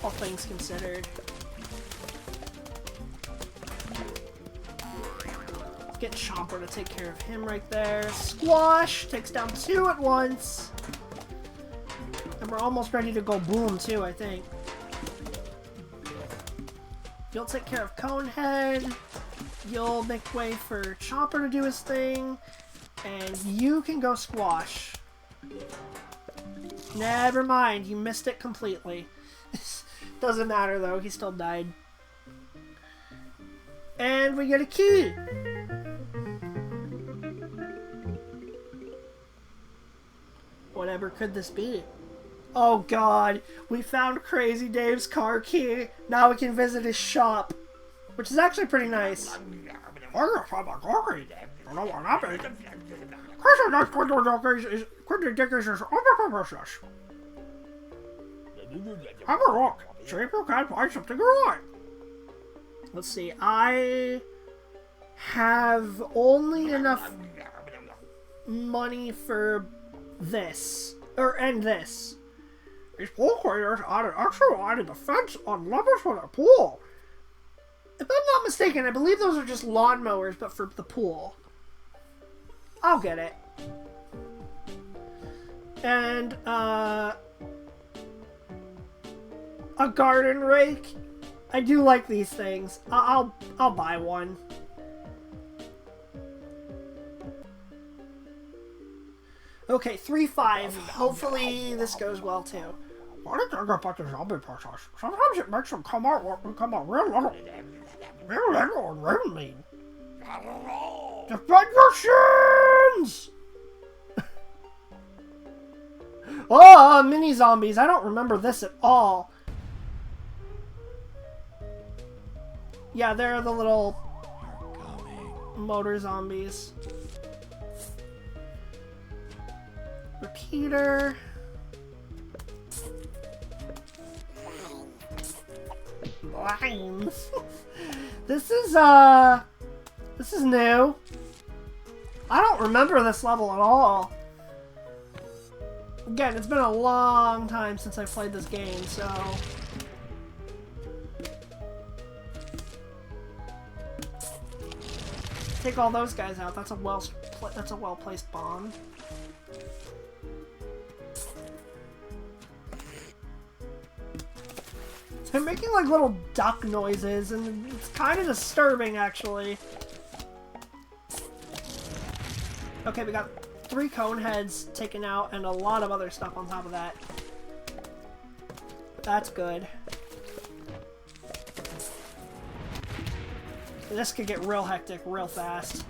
all things considered. Get Chomper to take care of him right there. Squash takes down 2 at once. And we're almost ready to go boom too, I think. You'll take care of Conehead. You'll make way for Chomper to do his thing. And you can go squash. Never mind, you missed it completely. Doesn't matter though, he still died. And we get a key! Whatever could this be? Oh god, we found Crazy Dave's car key. Now we can visit his shop. Which is actually pretty nice. Have a look. See if you can find something you like. Let's see, I have only enough money for this. And this. These pool cleaners added the fence on levels for their pool. If I'm not mistaken, I believe those are just lawnmowers, but for the pool. I'll get it. And, a garden rake. I do like these things. I'll buy one. Okay, 3-5. Hopefully this goes well too. What do you think about the zombie process? Sometimes it makes them come out real little. Real little and real mean. Defend your shins! Oh, mini zombies. I don't remember this at all. Yeah, they're the little motor zombies. Repeater. Limes. This is new. I don't remember this level at all. Again, it's been a long time since I played this game, so... Take all those guys out. That's a well-placed bomb. They're making like little duck noises, and it's kind of disturbing, actually. Okay, we got 3 cone heads taken out, and a lot of other stuff on top of that. That's good. This could get real hectic real fast.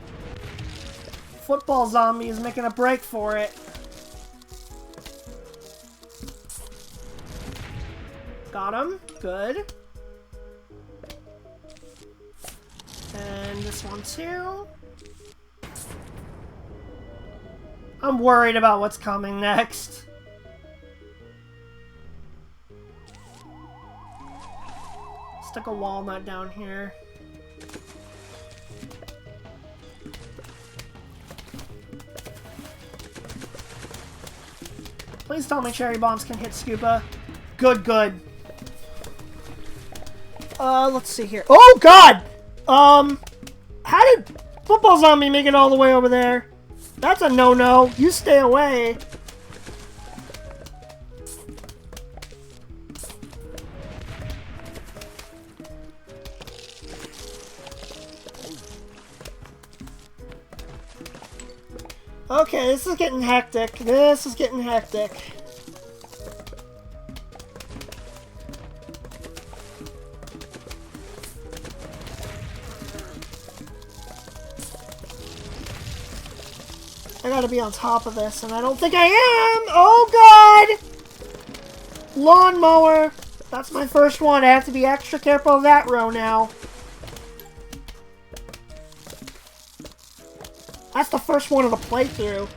Football zombie is making a break for it. Got him. Good. And this one too. I'm worried about what's coming next. Stick a walnut down here. Please tell me cherry bombs can hit Scuba. Good, good. Let's see here. Oh, God! How did Football zombie make it all the way over there. That's a no-no. You stay away. Okay, this is getting hectic. This is getting hectic. I gotta be on top of this, and I don't think I am! Oh god! Lawnmower! That's my first one. I have to be extra careful of that row now. That's the first one of the playthrough.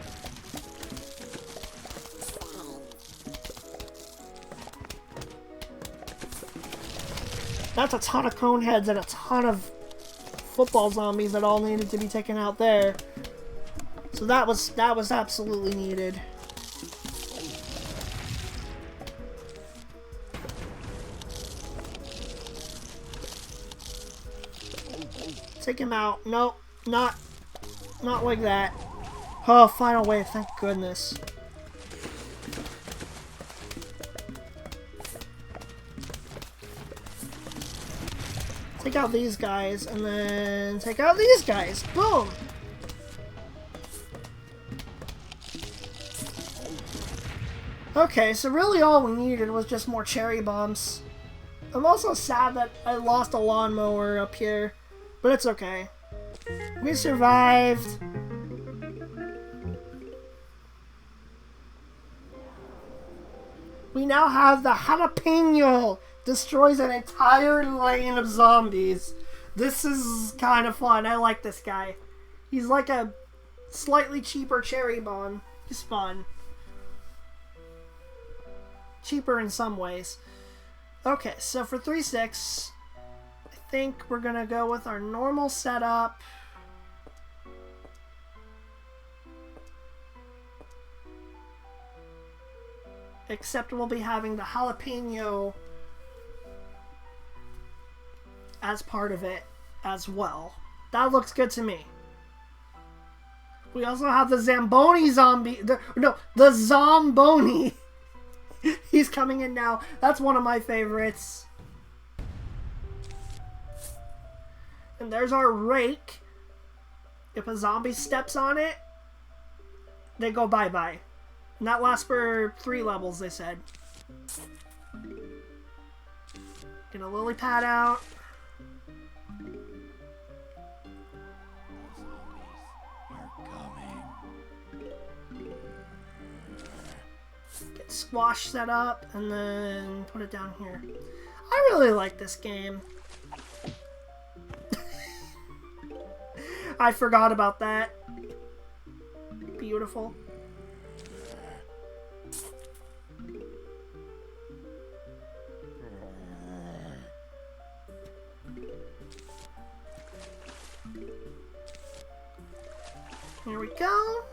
That's a ton of cone heads and a ton of football zombies that all needed to be taken out there. So that was absolutely needed. Take him out. Nope, not like that. Oh, final wave, thank goodness. Take out these guys, and then take out these guys. Boom! Okay, so really all we needed was just more cherry bombs. I'm also sad that I lost a lawnmower up here, but it's okay. We survived. We now have the jalapeno. Destroys an entire lane of zombies. This is kind of fun. I like this guy. He's like a slightly cheaper cherry bomb. He's fun. Cheaper in some ways. Okay, so for 3-6, I think we're gonna go with our normal setup. Except we'll be having the jalapeno as part of it as well. That looks good to me. We also have the Zamboni zombie. The Zomboni. He's coming in now. That's one of my favorites. And there's our rake. If a zombie steps on it, they go bye-bye. And that lasts for 3 levels, they said. Get a lily pad out. Get squash set up, and then put it down here. I really like this game. I forgot about that. Beautiful. Here we go.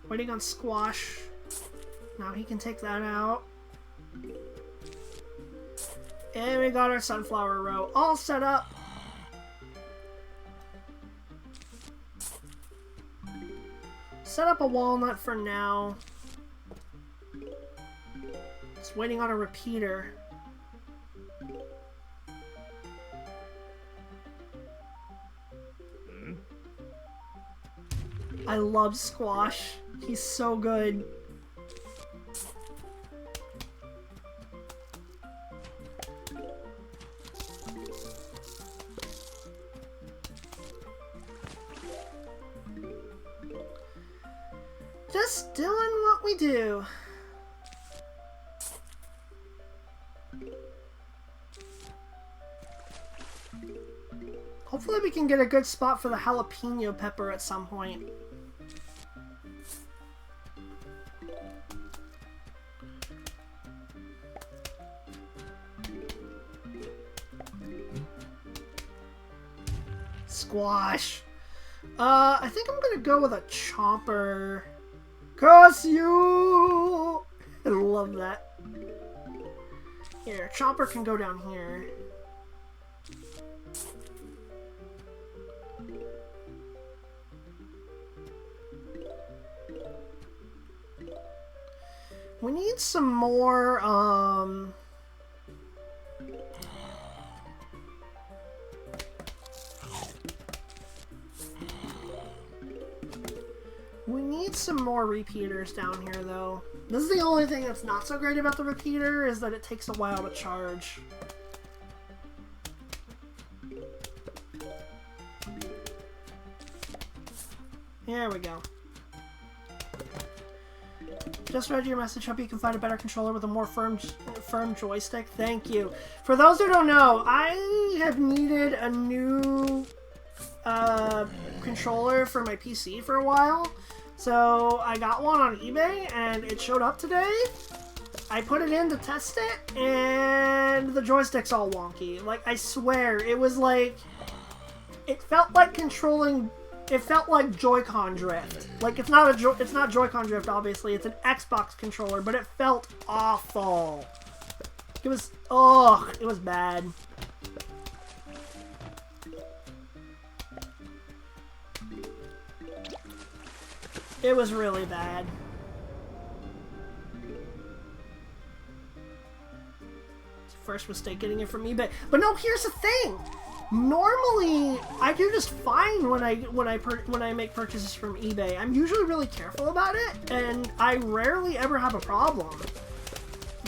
Waiting on Squash. Now he can take that out. And we got our sunflower row all set up. Set up a walnut for now. Just waiting on a repeater. I love Squash. He's so good. Just doing what we do. Hopefully we can get a good spot for the jalapeno pepper at some point. Squash. I think I'm gonna go with a Chomper. Curse you! I love that. Here, Chomper can go down here. We need some more, we need some more repeaters down here, though. This is the only thing that's not so great about the repeater, is that it takes a while to charge. There we go. Just read your message. Hope you can find a better controller with a more firm joystick. Thank you. For those who don't know, I have needed a new controller for my PC for a while. So I got one on eBay and it showed up today. I put it in to test it and the joystick's all wonky. Like, I swear, it was like... It felt like controlling... It felt like Joy-Con drift. Like, it's not Joy-Con drift, obviously. It's an Xbox controller, but it felt awful. It was... Ugh, it was bad. It was really bad. It's the first mistake getting it from eBay. But no, here's the thing. Normally, I do just fine when I make purchases from eBay. I'm usually really careful about it, and I rarely ever have a problem.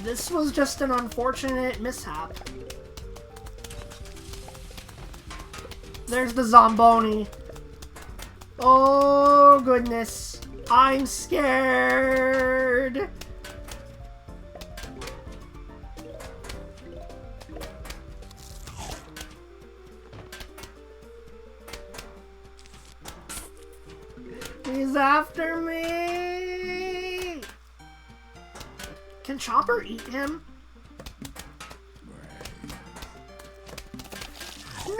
This was just an unfortunate mishap. There's the Zamboni. Oh, goodness. I'm scared. He's after me! Can Chopper eat him? No!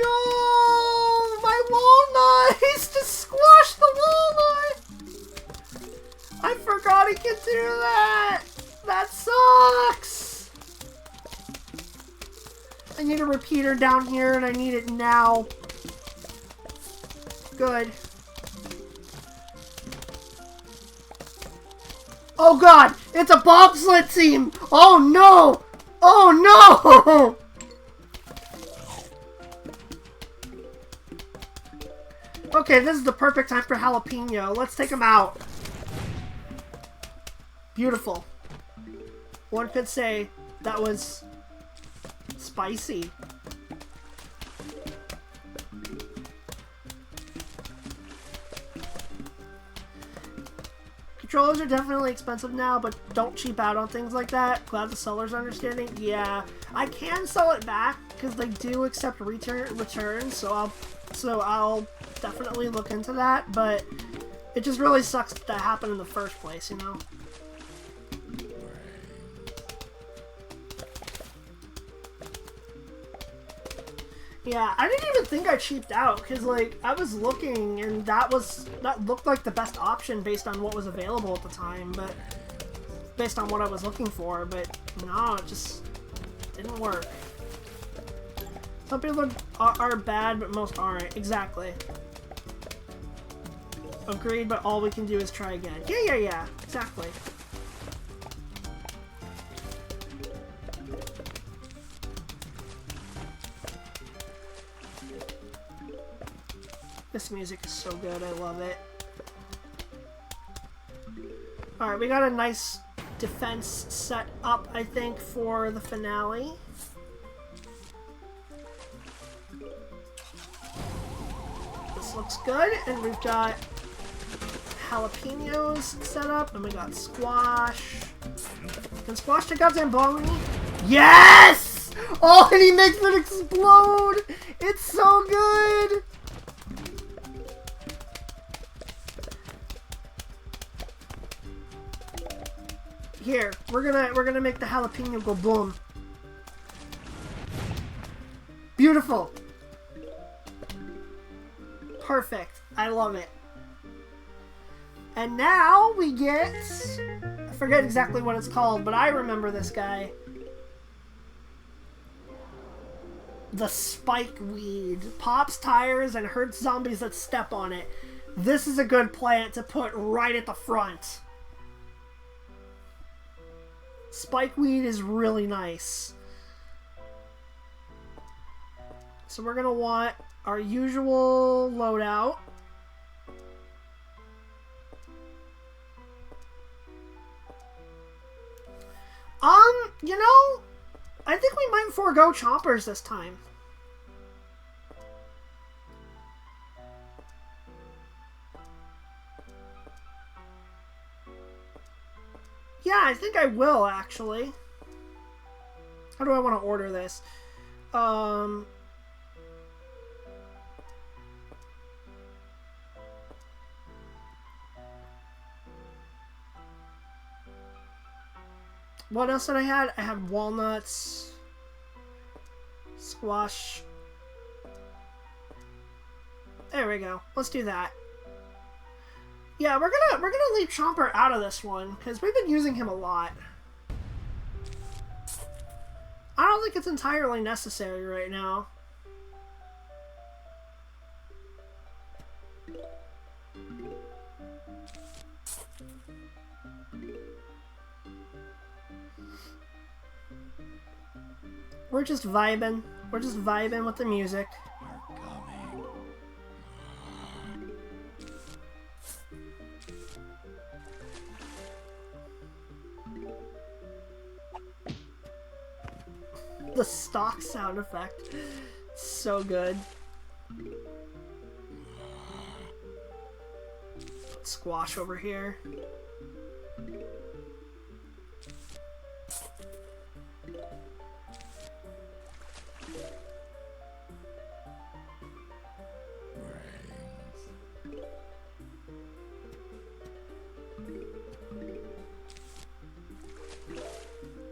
My walnuts! Just squash the walnut! I forgot he could do that! That sucks! I need a repeater down here and I need it now. Good. Oh god! It's a bobsled team! Oh no! Oh no! Okay, this is the perfect time for Jalapeno. Let's take him out. Beautiful. One could say that was spicy. Controllers are definitely expensive now, but don't cheap out on things like that. Glad the seller's understanding. Yeah, I can sell it back because they do accept returns, so I'll definitely look into that. But it just really sucks that that happened in the first place, you know. Yeah, I didn't even think I cheaped out, because, like, I was looking, and that looked like the best option based on what was available at the time, but based on what I was looking for, but no, it just didn't work. Some people are bad, but most aren't. Exactly. Agreed, but all we can do is try again. Yeah, exactly. This music is so good, I love it. Alright, we got a nice defense set up, I think, for the finale. This looks good, and we've got jalapenos set up, and we got squash. Can squash the goddamn Zamboni? Yes! Oh, and he makes it explode! It's so good! Here, we're gonna make the jalapeno go boom. Beautiful. Perfect. I love it. And now we get... I forget exactly what it's called, but I remember this guy. The spike weed. Pops tires and hurts zombies that step on it. This is a good plant to put right at the front. Spikeweed is really nice. So we're going to want our usual loadout. You know, I think we might forego chompers this time. Yeah, I think I will, actually. How do I want to order this? What else did I had? I had walnuts, squash. There we go. Let's do that. Yeah, we're gonna leave Chomper out of this one because we've been using him a lot. I don't think it's entirely necessary right now. We're just vibing. We're just vibing with the music. We're coming. The stock sound effect. So good. Put Squash over here.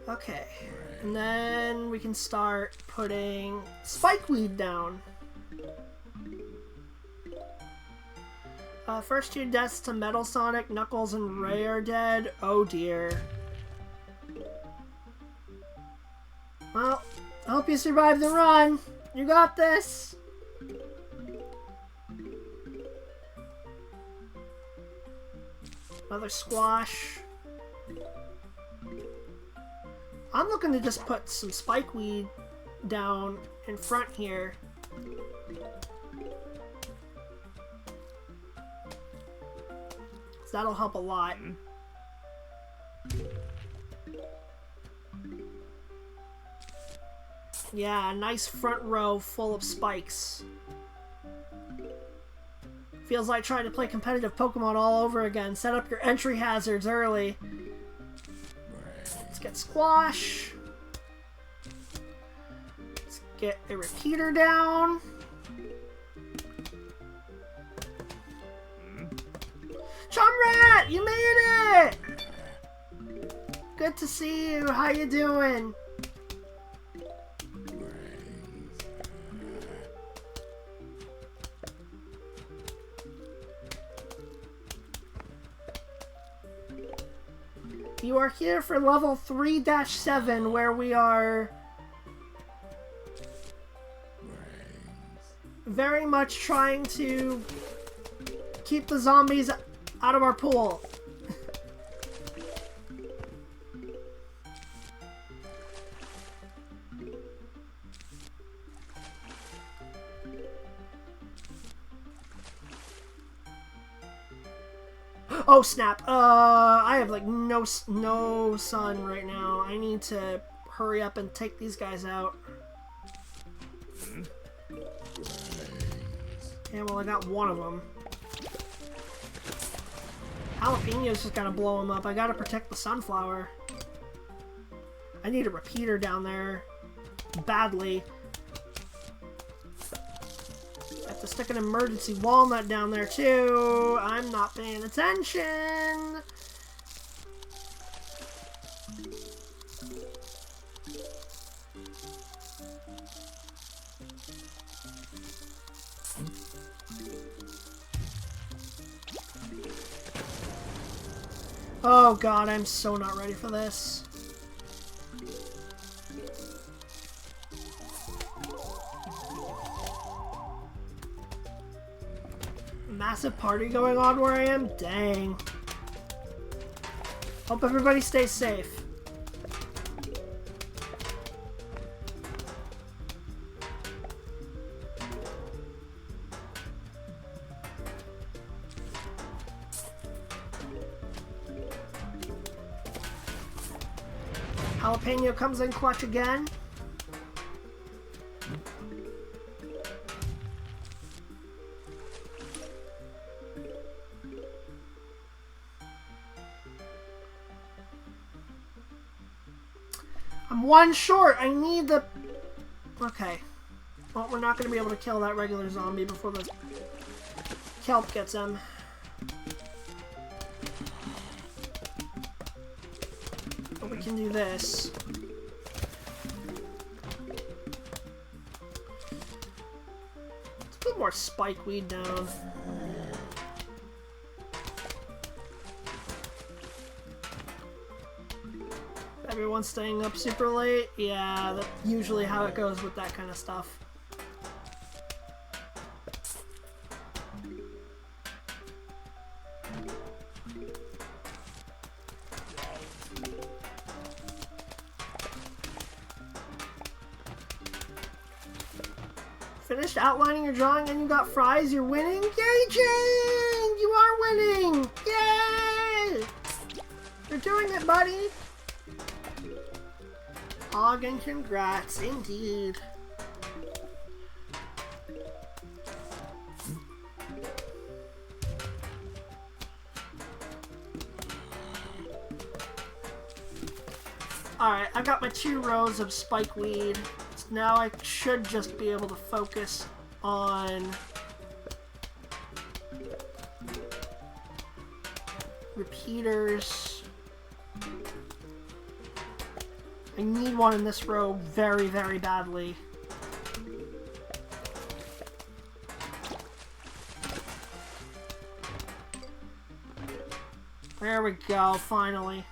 Okay, and then we can start putting Spikeweed down. First 2 deaths to Metal Sonic, Knuckles, and Ray are dead. Oh dear. Well, I hope you survive the run. You got this. Another Squash. I'm looking to just put some Spikeweed down in front here. So that'll help a lot. Yeah, a nice front row full of spikes. Feels like trying to play competitive Pokemon all over again. Set up your entry hazards early. Let's get Squash. Let's get a repeater down. Chumrat, you made it! Good to see you. How you doing? You are here for level 3-7, where we are very much trying to keep the zombies out of our pool. Oh snap! I have like no sun right now. I need to hurry up and take these guys out. Yeah, well I got one of them. Jalapeno's just gotta blow him up. I gotta protect the sunflower. I need a repeater down there badly. Have to stick an emergency walnut down there too. I'm not paying attention. Oh god, I'm so not ready for this. Massive party going on where I am? Dang. Hope everybody stays safe. Jalapeno comes in clutch again. I'm one short. I need the... Okay. Well, we're not going to be able to kill that regular zombie before the kelp gets him. But we can do this. Let's put more spikeweed down. Everyone's staying up super late? Yeah, that's usually how it goes with that kind of stuff. Finished outlining your drawing and you got fries, you're winning? Yay, Jane! You are winning! Yay! You're doing it, buddy! Hog and congrats, indeed. Alright, I've got my 2 rows of spikeweed. So now I should just be able to focus on repeaters. I need one in this row very, very badly. There we go, finally.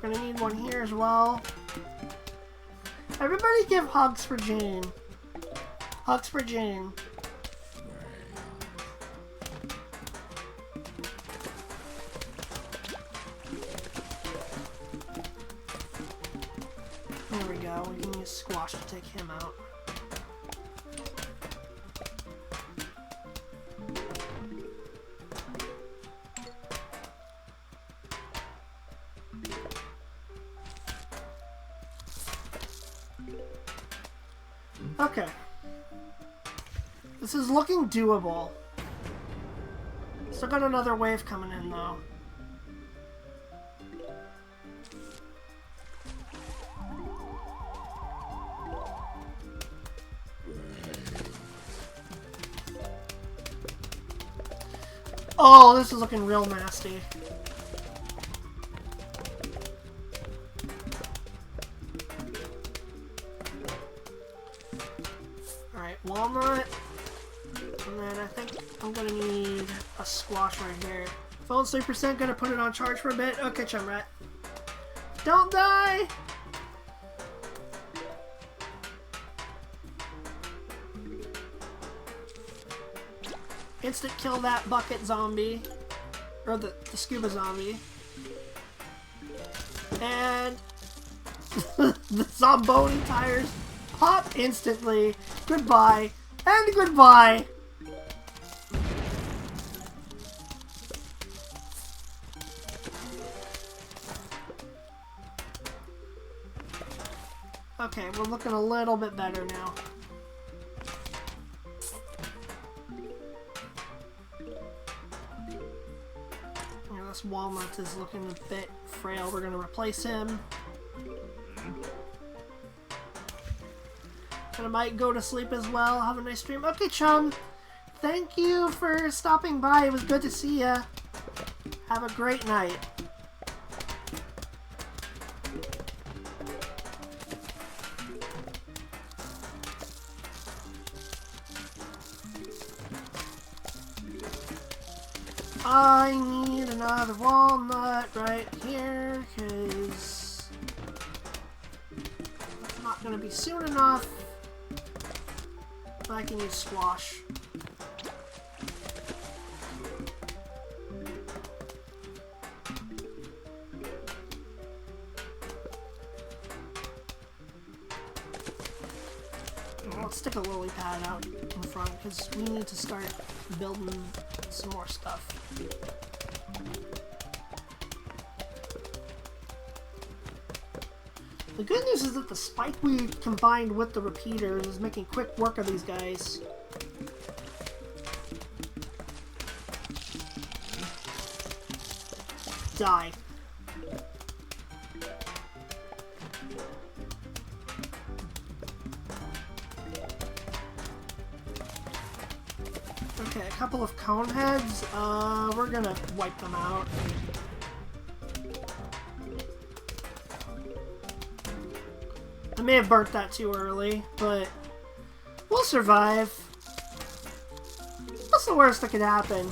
We're gonna need one here as well. Everybody give hugs for Jane. Hugs for Jane. There we go, we can use squash to take him out. Okay. This is looking doable. Still got another wave coming in though. Oh, this is looking real nasty. Alright, walnut. And then I think I'm gonna need a squash right here. Phone's 3%, gonna put it on charge for a bit. Okay, Chumrat. Don't die! Instant kill that bucket zombie. Or the scuba zombie. And the Zomboni tires pop instantly. Goodbye. And goodbye. Okay, we're looking a little bit better now. Yeah, this walnut is looking a bit frail. We're gonna replace him. And I might go to sleep as well. Have a nice stream. Okay, chum. Thank you for stopping by. It was good to see ya. Have a great night. I need another walnut right here, because it's not going to be soon enough. I can use squash. Well, let's stick a lily pad out in front, because we need to start building some more stuff. The good news is that the spikeweed combined with the repeaters is making quick work of these guys. Die. Okay, a couple of cone heads. We're gonna wipe them out. I may have burnt that too early, but we'll survive. What's the worst that could happen?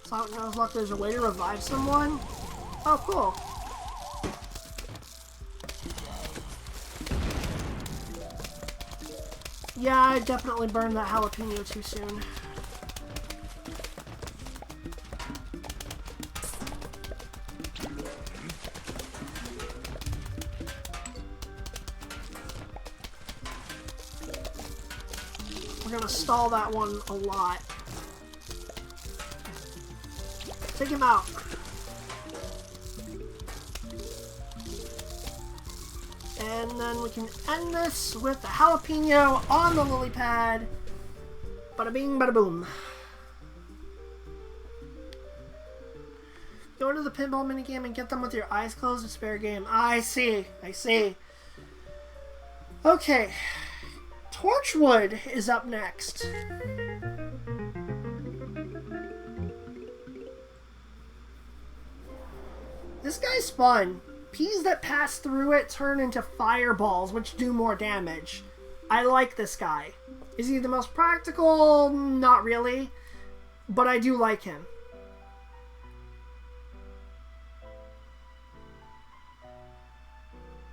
So now look, there's a way to revive someone. Oh, cool. Yeah, I definitely burned that jalapeno too soon. We're gonna stall that one a lot. Take him out. And then we can end this with the jalapeno on the lily pad. Bada bing, bada boom. Go to the pinball minigame and get them with your eyes closed. It's fair game. I see. I see. Okay. Torchwood is up next. This guy's fun. Peas that pass through it turn into fireballs, which do more damage. I like this guy. Is he the most practical? Not really. But I do like him.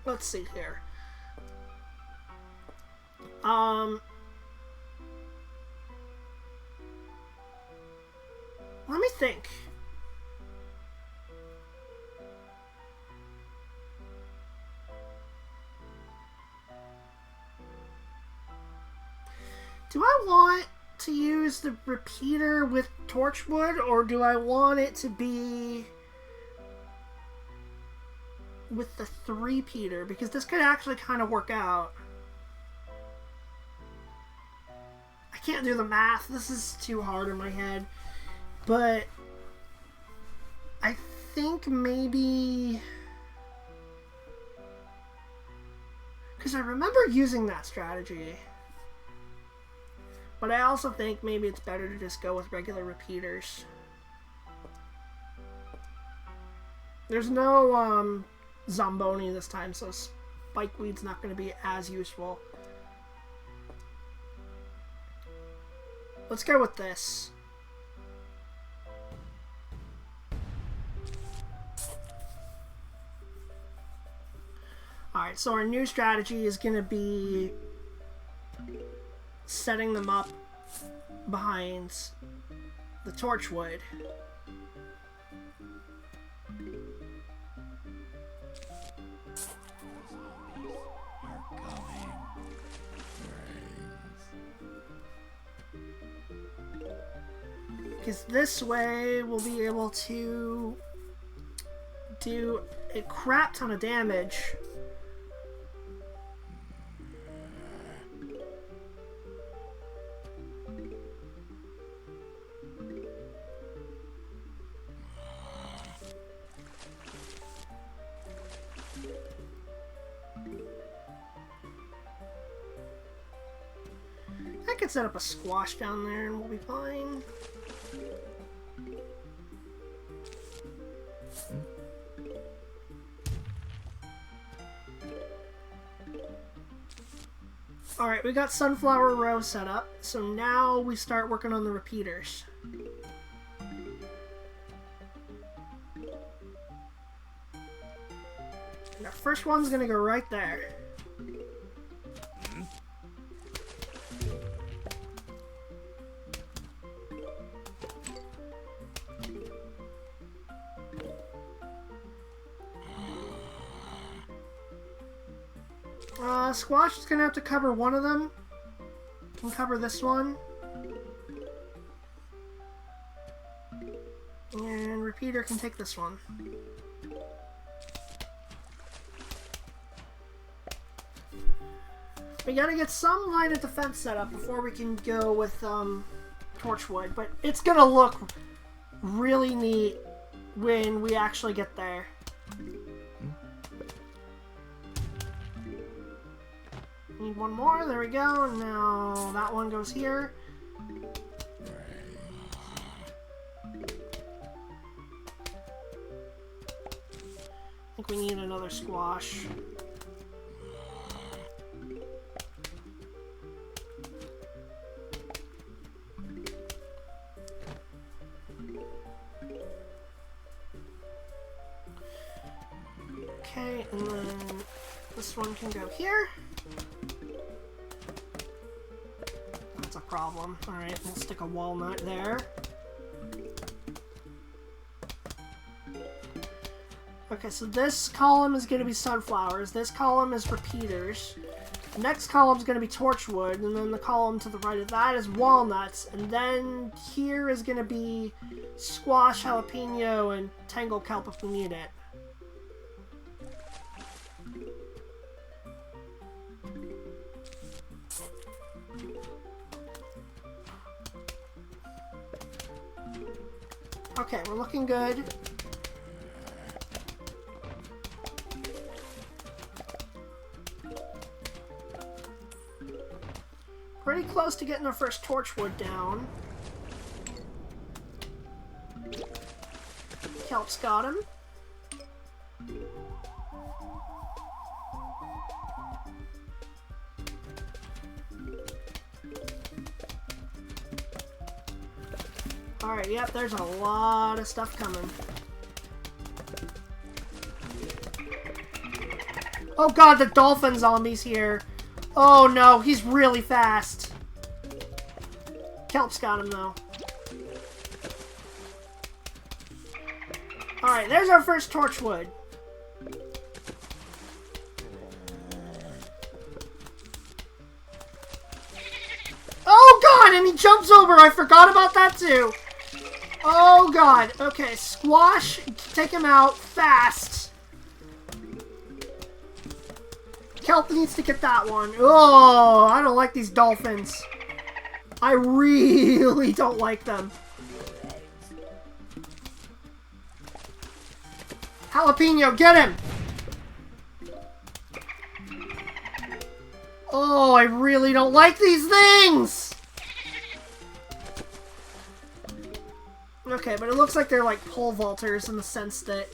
Let's see here. Let me think. Do I want to use the repeater with Torchwood, or do I want it to be with the three-peater? Because this could actually kind of work out. I can't do the math. This is too hard in my head. But I think maybe... because I remember using that strategy. But I also think maybe it's better to just go with regular repeaters. There's no Zamboni this time, so Spikeweed's not going to be as useful. Let's go with this. Alright, so our new strategy is going to be setting them up behind the Torchwood. Because this way we'll be able to do a crap ton of damage. I could set up a squash down there and we'll be fine. Alright, we got Sunflower Row set up, so now we start working on the repeaters. And our first one's gonna go right there. Squash is gonna have to cover one of them. can cover this one. And Repeater can take this one. We gotta get some line of defense set up before we can go with Torchwood, but it's gonna look really neat when we actually get there. Need one more, there we go, and now that one goes here. I think we need another squash. Okay, and then this one can go here. That's a problem. Alright, we'll stick a walnut there. Okay, so this column is going to be sunflowers. This column is repeaters. The next column is going to be torchwood, and then the column to the right of that is walnuts. And then here is going to be squash, jalapeno, and tangle kelp if we need it. Okay, we're looking good. Pretty close to getting our first torchwood down. Kelp's got him. Alright, yep, there's a lot of stuff coming. Oh god, the dolphin zombie's here. Oh no, he's really fast. Kelp's got him though. Alright, there's our first torchwood. Oh god, and he jumps over. I forgot about that too. Oh god. Okay, squash. Take him out fast. Kelp needs to get that one. Oh, I don't like these dolphins. I really don't like them. Jalapeno, get him! Oh, I really don't like these things! Okay, but it looks like they're like pole vaulters in the sense that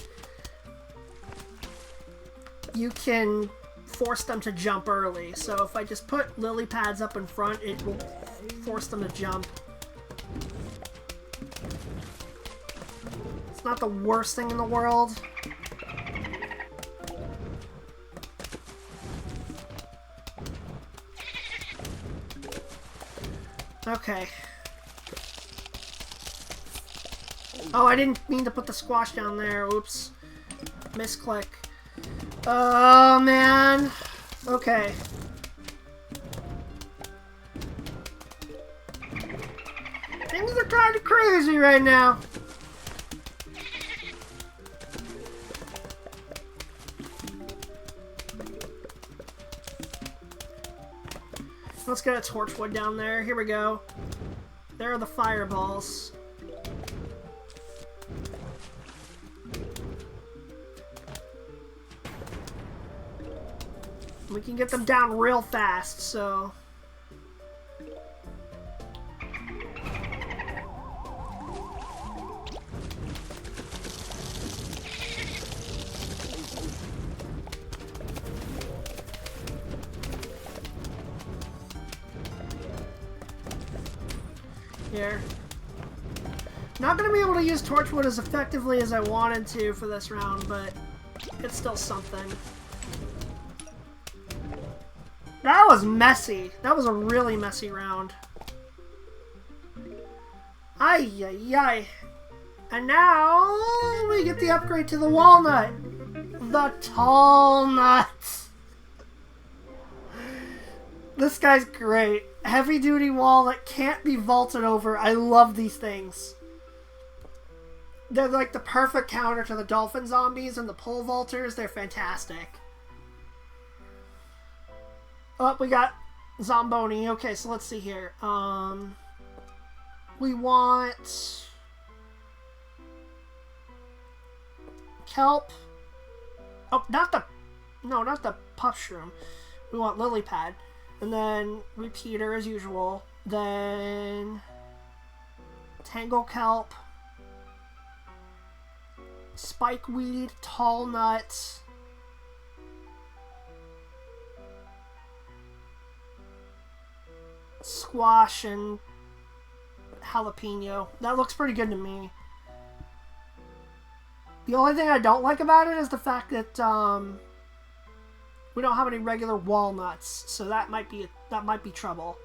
you can force them to jump early. So if I just put lily pads up in front, it will force them to jump. It's not the worst thing in the world. Okay. Oh, I didn't mean to put the squash down there. Oops. Misclick. Oh, man. Okay. Things are kind of crazy right now. Let's get a torchwood down there. Here we go. There are the fireballs. We can get them down real fast, so... Here. Not gonna be able to use torchwood as effectively as I wanted to for this round, but it's still something. That was messy. That was a really messy round. Ay, ay, ay. And now we get the upgrade to the walnut. The tall nut. This guy's great. Heavy duty wall that can't be vaulted over. I love these things. They're like the perfect counter to the dolphin zombies and the pole vaulters. They're fantastic. Oh, we got Zomboni. Okay, so let's see here. We want kelp. Oh, not the puff shroom. We want lily pad. And then repeater as usual. Then tangle kelp. Spikeweed, tall nut. Squash and jalapeno. That looks pretty good to me. The only thing I don't like about it is the fact that we don't have any regular walnuts, so that might be trouble.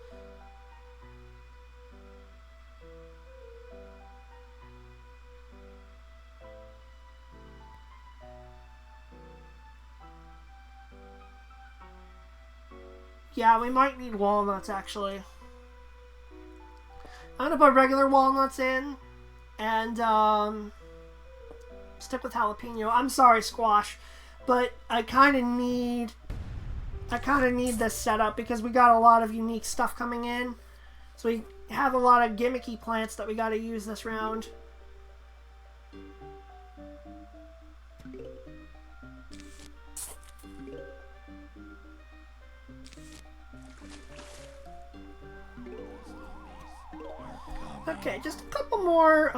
Yeah, we might need walnuts, actually. I'm gonna put regular walnuts in, and stick with jalapeno. I'm sorry, Squash, but I kind of need this setup because we got a lot of unique stuff coming in. So we have a lot of gimmicky plants that we got to use this round. Okay, just a couple more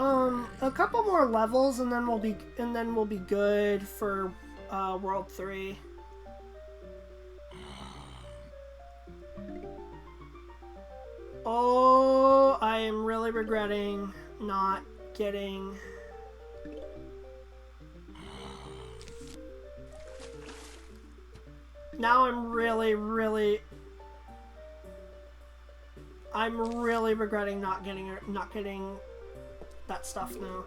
levels, and then we'll be good for World 3. Oh, I am really regretting not getting. Now I'm really regretting not getting that stuff now.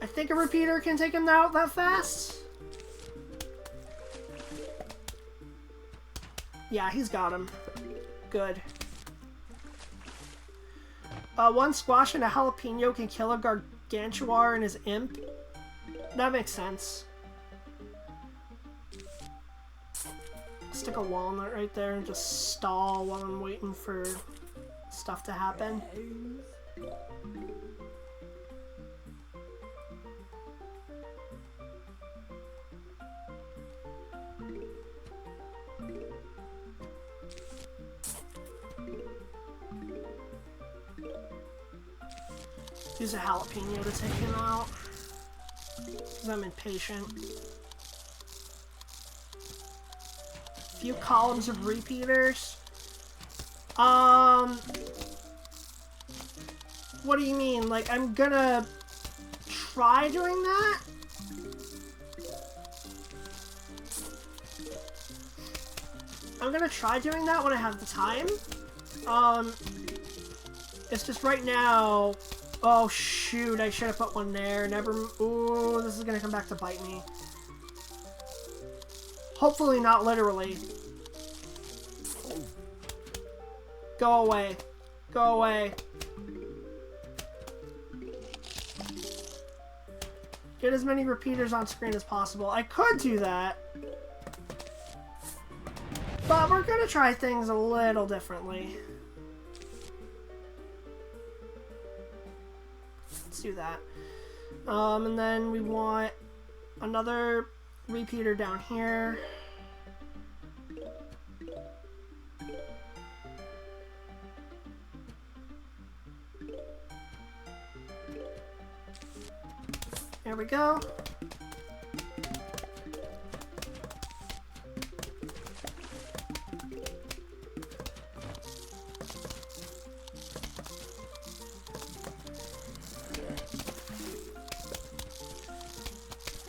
I think a repeater can take him out that fast. Yeah, he's got him. Good. One squash and a jalapeno can kill a gargantuar and his imp. That makes sense. Stick a walnut right there and just stall while I'm waiting for stuff to happen. Use a jalapeno to take him out, because I'm impatient. Few columns of repeaters. What do you mean? Like, I'm gonna try doing that? I'm gonna try doing that when I have the time. It's just right now. Oh shoot, I should have put one there. Ooh, this is gonna come back to bite me. Hopefully not literally. Go away. Go away. Get as many repeaters on screen as possible. I could do that. But we're gonna try things a little differently. Let's do that. And then we want another repeater down here. There we go.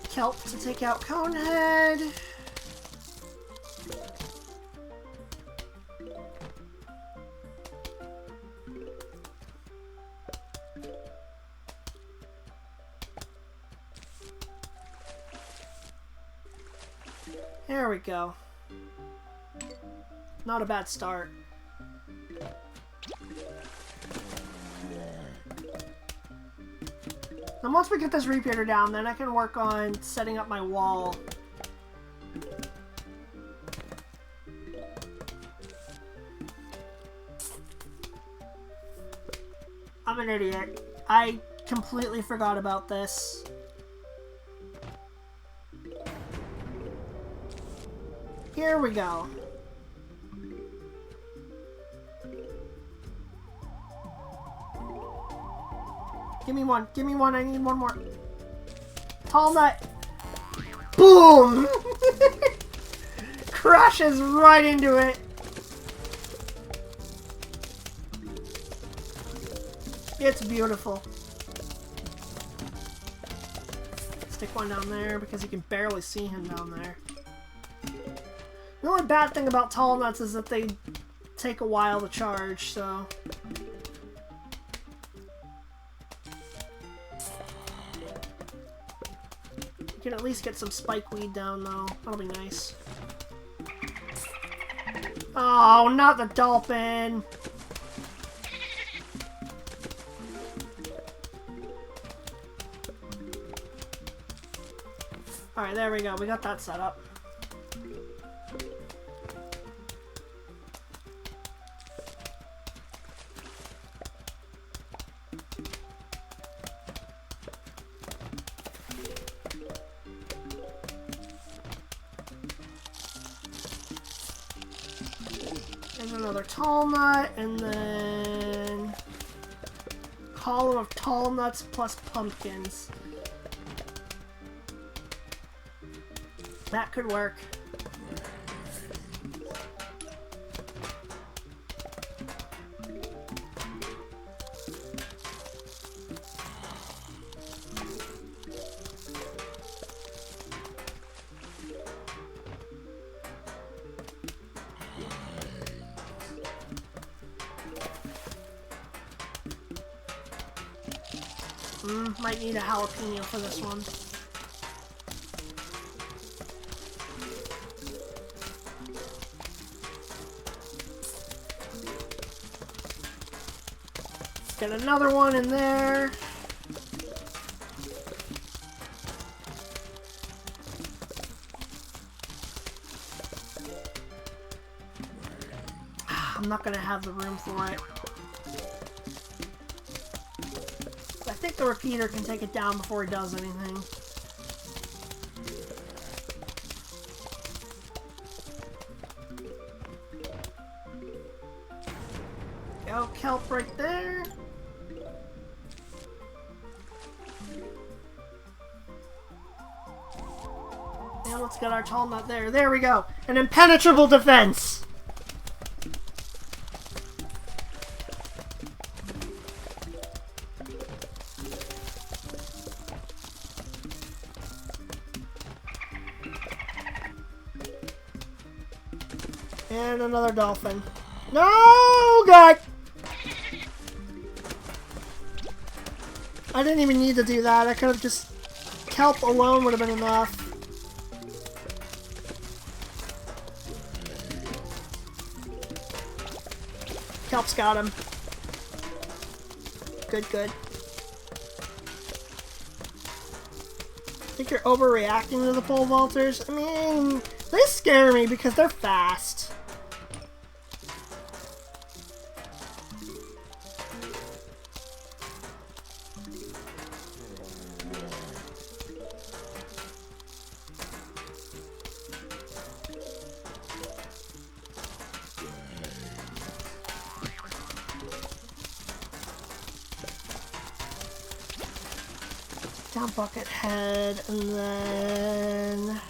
Kelp to take out Conehead. There we go. Not a bad start. And once we get this repeater down, then I can work on setting up my wall. I'm an idiot. I completely forgot about this. Here we go. Give me one. Give me one. I need one more. Tall nut. Boom! Crashes right into it. It's beautiful. Stick one down there because you can barely see him down there. The only bad thing about tall nuts is that they take a while to charge, so... You can at least get some spikeweed down, though. That'll be nice. Oh, not the dolphin! Alright, there we go. We got that set up. And another tall nut, and then column of tall nuts plus pumpkins. That could work. Might need a jalapeno for this one. Get another one in there. I'm not gonna have the room for it. I think the repeater can take it down before it does anything. Go, kelp right there. And let's get our tall nut there. There we go. An impenetrable defense. And another dolphin. No, God! I didn't even need to do that. I could have just... Kelp alone would have been enough. Kelp's got him. Good, good. I think you're overreacting to the pole vaulters. I mean, they scare me because they're fast. Down bucket head, and then...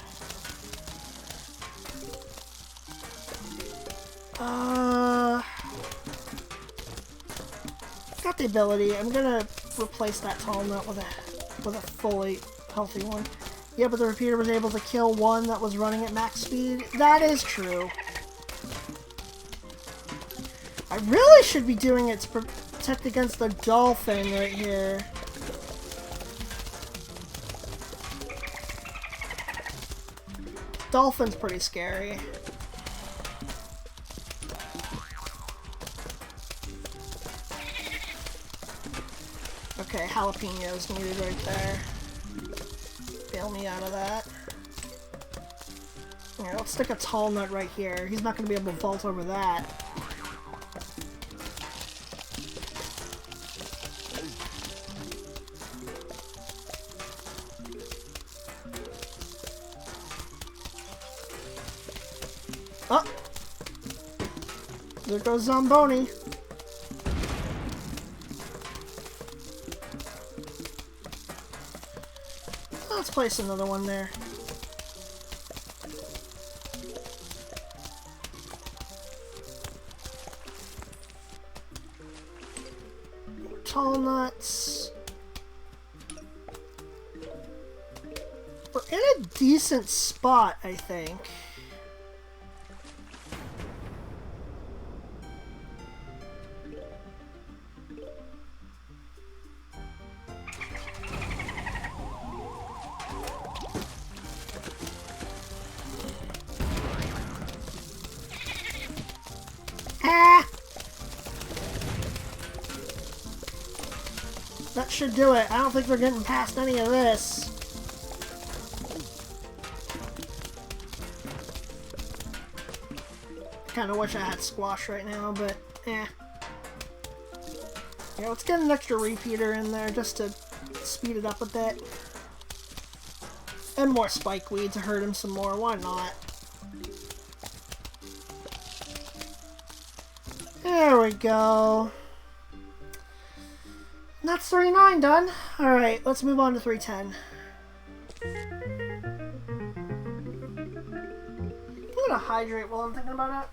Got the ability. I'm gonna replace that tall nut with a fully healthy one. Yeah, but the repeater was able to kill one that was running at max speed. That is true. I really should be doing it to protect against the dolphin right here. Dolphin's pretty scary. jalapenos needed right there. Bail me out of that. Alright, let's stick a tall nut right here. He's not going to be able to vault over that. Oh! There goes Zamboni. Let's place another one there. Tall nuts. We're in a decent spot, I think. That should do it. I don't think we're getting past any of this. Kinda wish I had squash right now, but eh. Yeah, let's get an extra repeater in there just to speed it up a bit. And more spike weed to hurt him some more, why not? There we go. That's 3-9 done. Alright, let's move on to 3-10. I'm gonna hydrate while I'm thinking about it.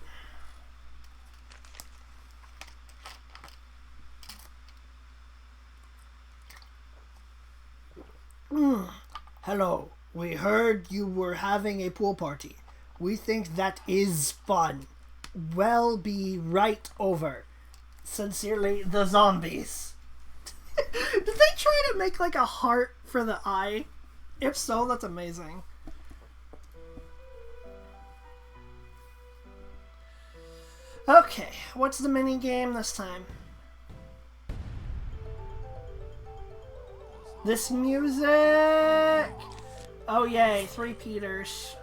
Hello. We heard you were having a pool party. We think that is fun. We'll be right over. Sincerely, the zombies. Did they try to make like a heart for the eye? If so, that's amazing. Okay, what's the mini game this time? This music! Oh yay, 3 Peters.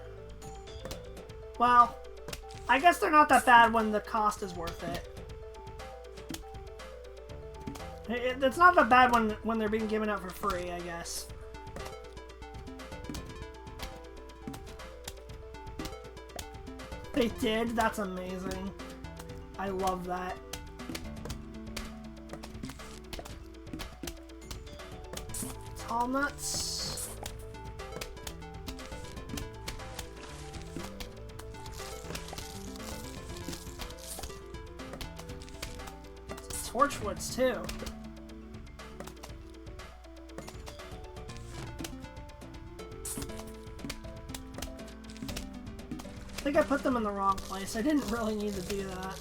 Well, I guess they're not that bad when the cost is worth it. It's not that bad when they're being given out for free, I guess. They did? That's amazing. I love that. Tall nuts. Torchwoods, too. I think I put them in the wrong place. I didn't really need to do that.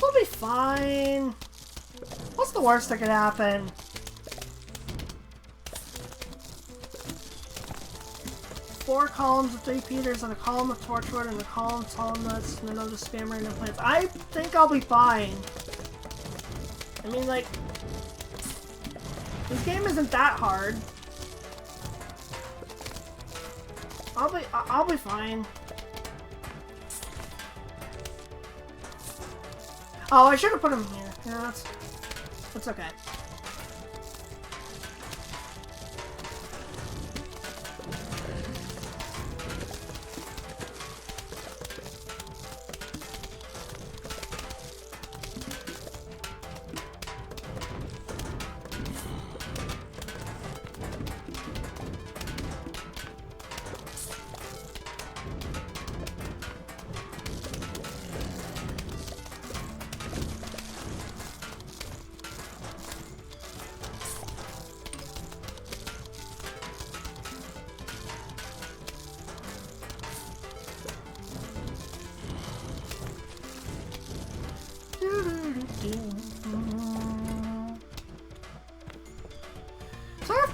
We'll be fine. What's the worst that could happen? Four columns of 3 Peters and a column of Torchwood and a column of tall nuts and another spam random plants. I think I'll be fine. I mean, like, this game isn't that hard. I'll be fine. Oh, I should have put him here. Yeah, that's okay.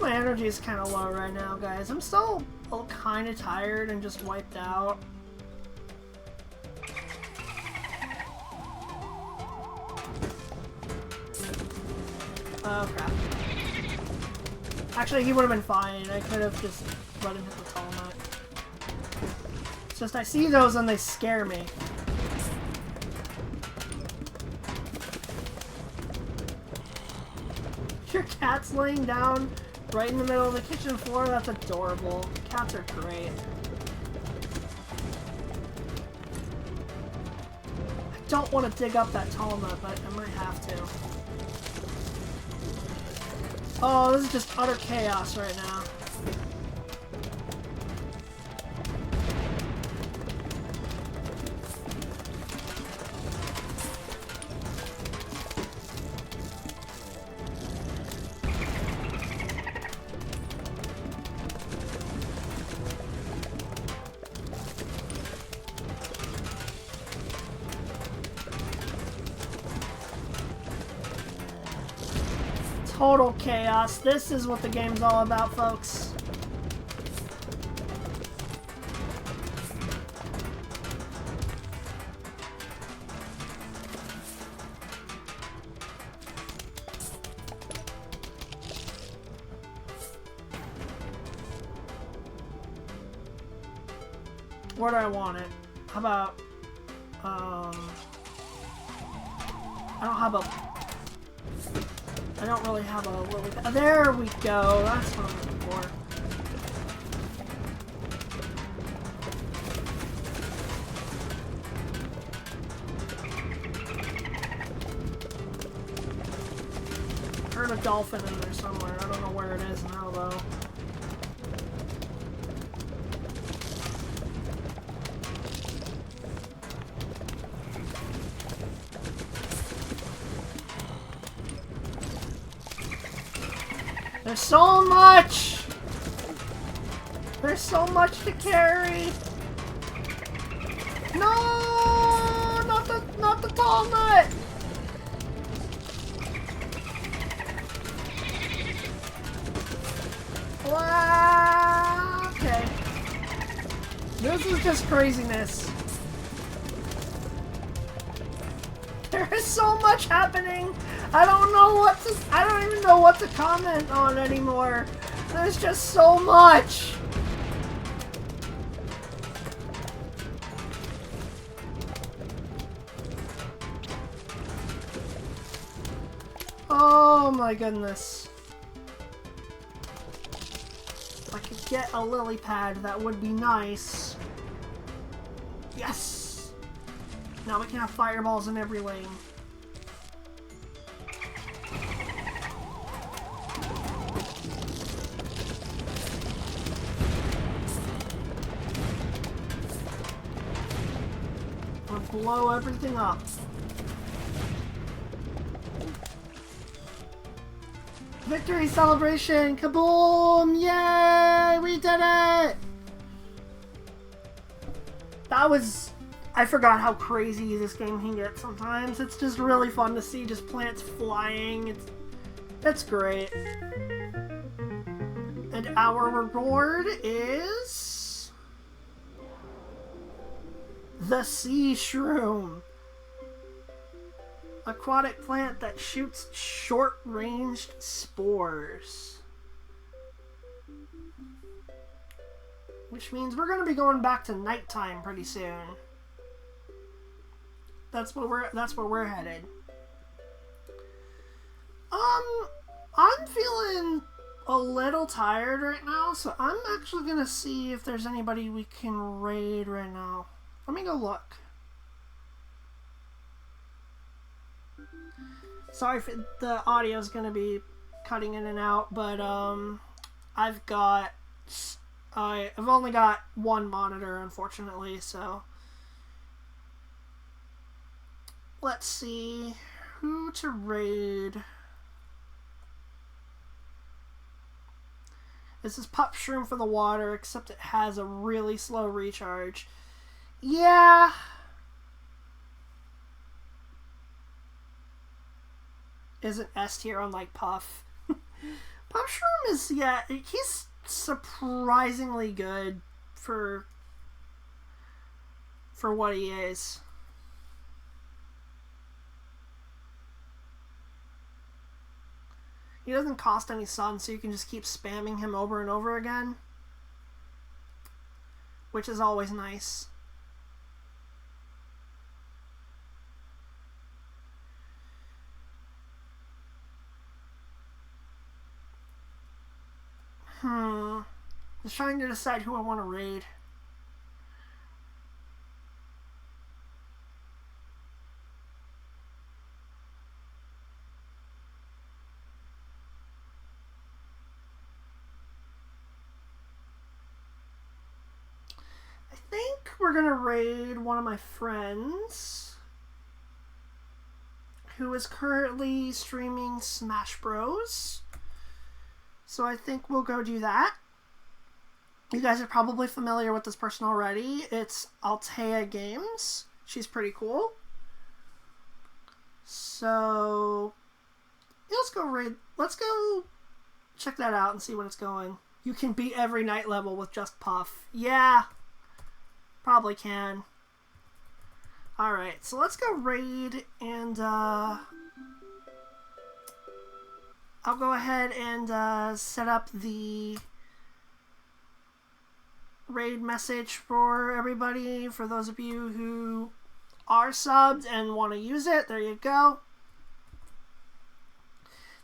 my energy is kind of low right now, guys. I'm still kind of tired and just wiped out. Oh, crap. Actually, he would have been fine. I could have just let him hit the tall nut. It's just I see those and they scare me. Your cat's laying down right in the middle of the kitchen floor? That's adorable. Cats are great. I don't want to dig up that tall nut, but I might have to. Oh, this is just utter chaos right now. Total chaos. This is what the game's all about, folks. Where do I want it? How about, I don't have a... I don't really have a lily pad. There we go. That's what I'm looking for. Heard a dolphin in there somewhere. I don't know where it is now, though. There's so much! There's so much to carry! No! Not the tall nut! Wow! Okay. This is just craziness. There is so much happening! I don't even know what to comment on anymore. There's just so much. Oh my goodness. If I could get a lily pad, that would be nice. Yes! Now we can have fireballs in every lane. Blow everything up. Victory celebration! Kaboom! Yay! We did it! That was... I forgot how crazy this game can get sometimes. It's just really fun to see just plants flying. It's great. And our reward is... the sea shroom. Aquatic plant that shoots short-ranged spores. Which means we're going to be going back to nighttime pretty soon. That's where we're headed. I'm feeling a little tired right now, so I'm actually going to see if there's anybody we can raid right now. Let me go look. Sorry if the audio is going to be cutting in and out, but I've only got one monitor, unfortunately, so let's see who to raid. This is Pup Shroom for the water, except it has a really slow recharge. Yeah. Isn't S tier unlike Puff? Puff Shroom is, yeah, he's surprisingly good for what he is. He doesn't cost any sun, so you can just keep spamming him over and over again, which is always nice. Just trying to decide who I want to raid. I think we're gonna raid one of my friends who is currently streaming Smash Bros. So I think we'll go do that. You guys are probably familiar with this person already. It's Altea Games. She's pretty cool. So yeah, let's go check that out and see when it's going. You can beat every night level with just Puff. Yeah, probably can. Alright, so let's go raid, and I'll go ahead and set up the raid message for everybody. For those of you who are subbed and want to use it, there you go.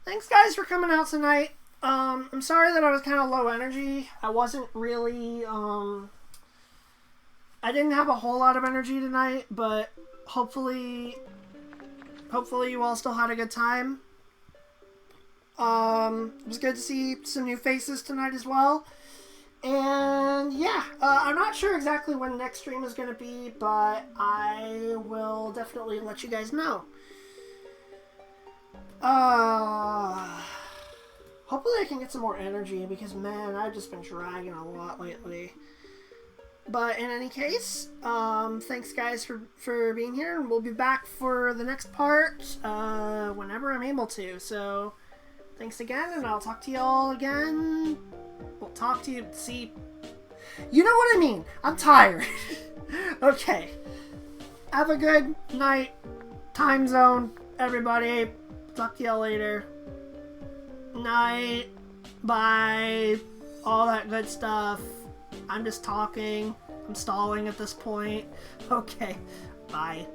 Thanks guys for coming out tonight. I'm sorry that I was kind of low energy. I wasn't really, I didn't have a whole lot of energy tonight, but hopefully you all still had a good time. It was good to see some new faces tonight as well. And yeah, I'm not sure exactly when the next stream is going to be, but I will definitely let you guys know. Hopefully I can get some more energy, because man, I've just been dragging a lot lately. But in any case, thanks guys for being here, and we'll be back for the next part whenever I'm able to. So thanks again, and I'll talk to y'all again. We'll talk to you, see, you know what I mean. I'm tired. Okay. Have a good night, time zone, everybody. Talk to y'all later. Night. Bye. All that good stuff. I'm just talking. I'm stalling at this point. Okay. Bye.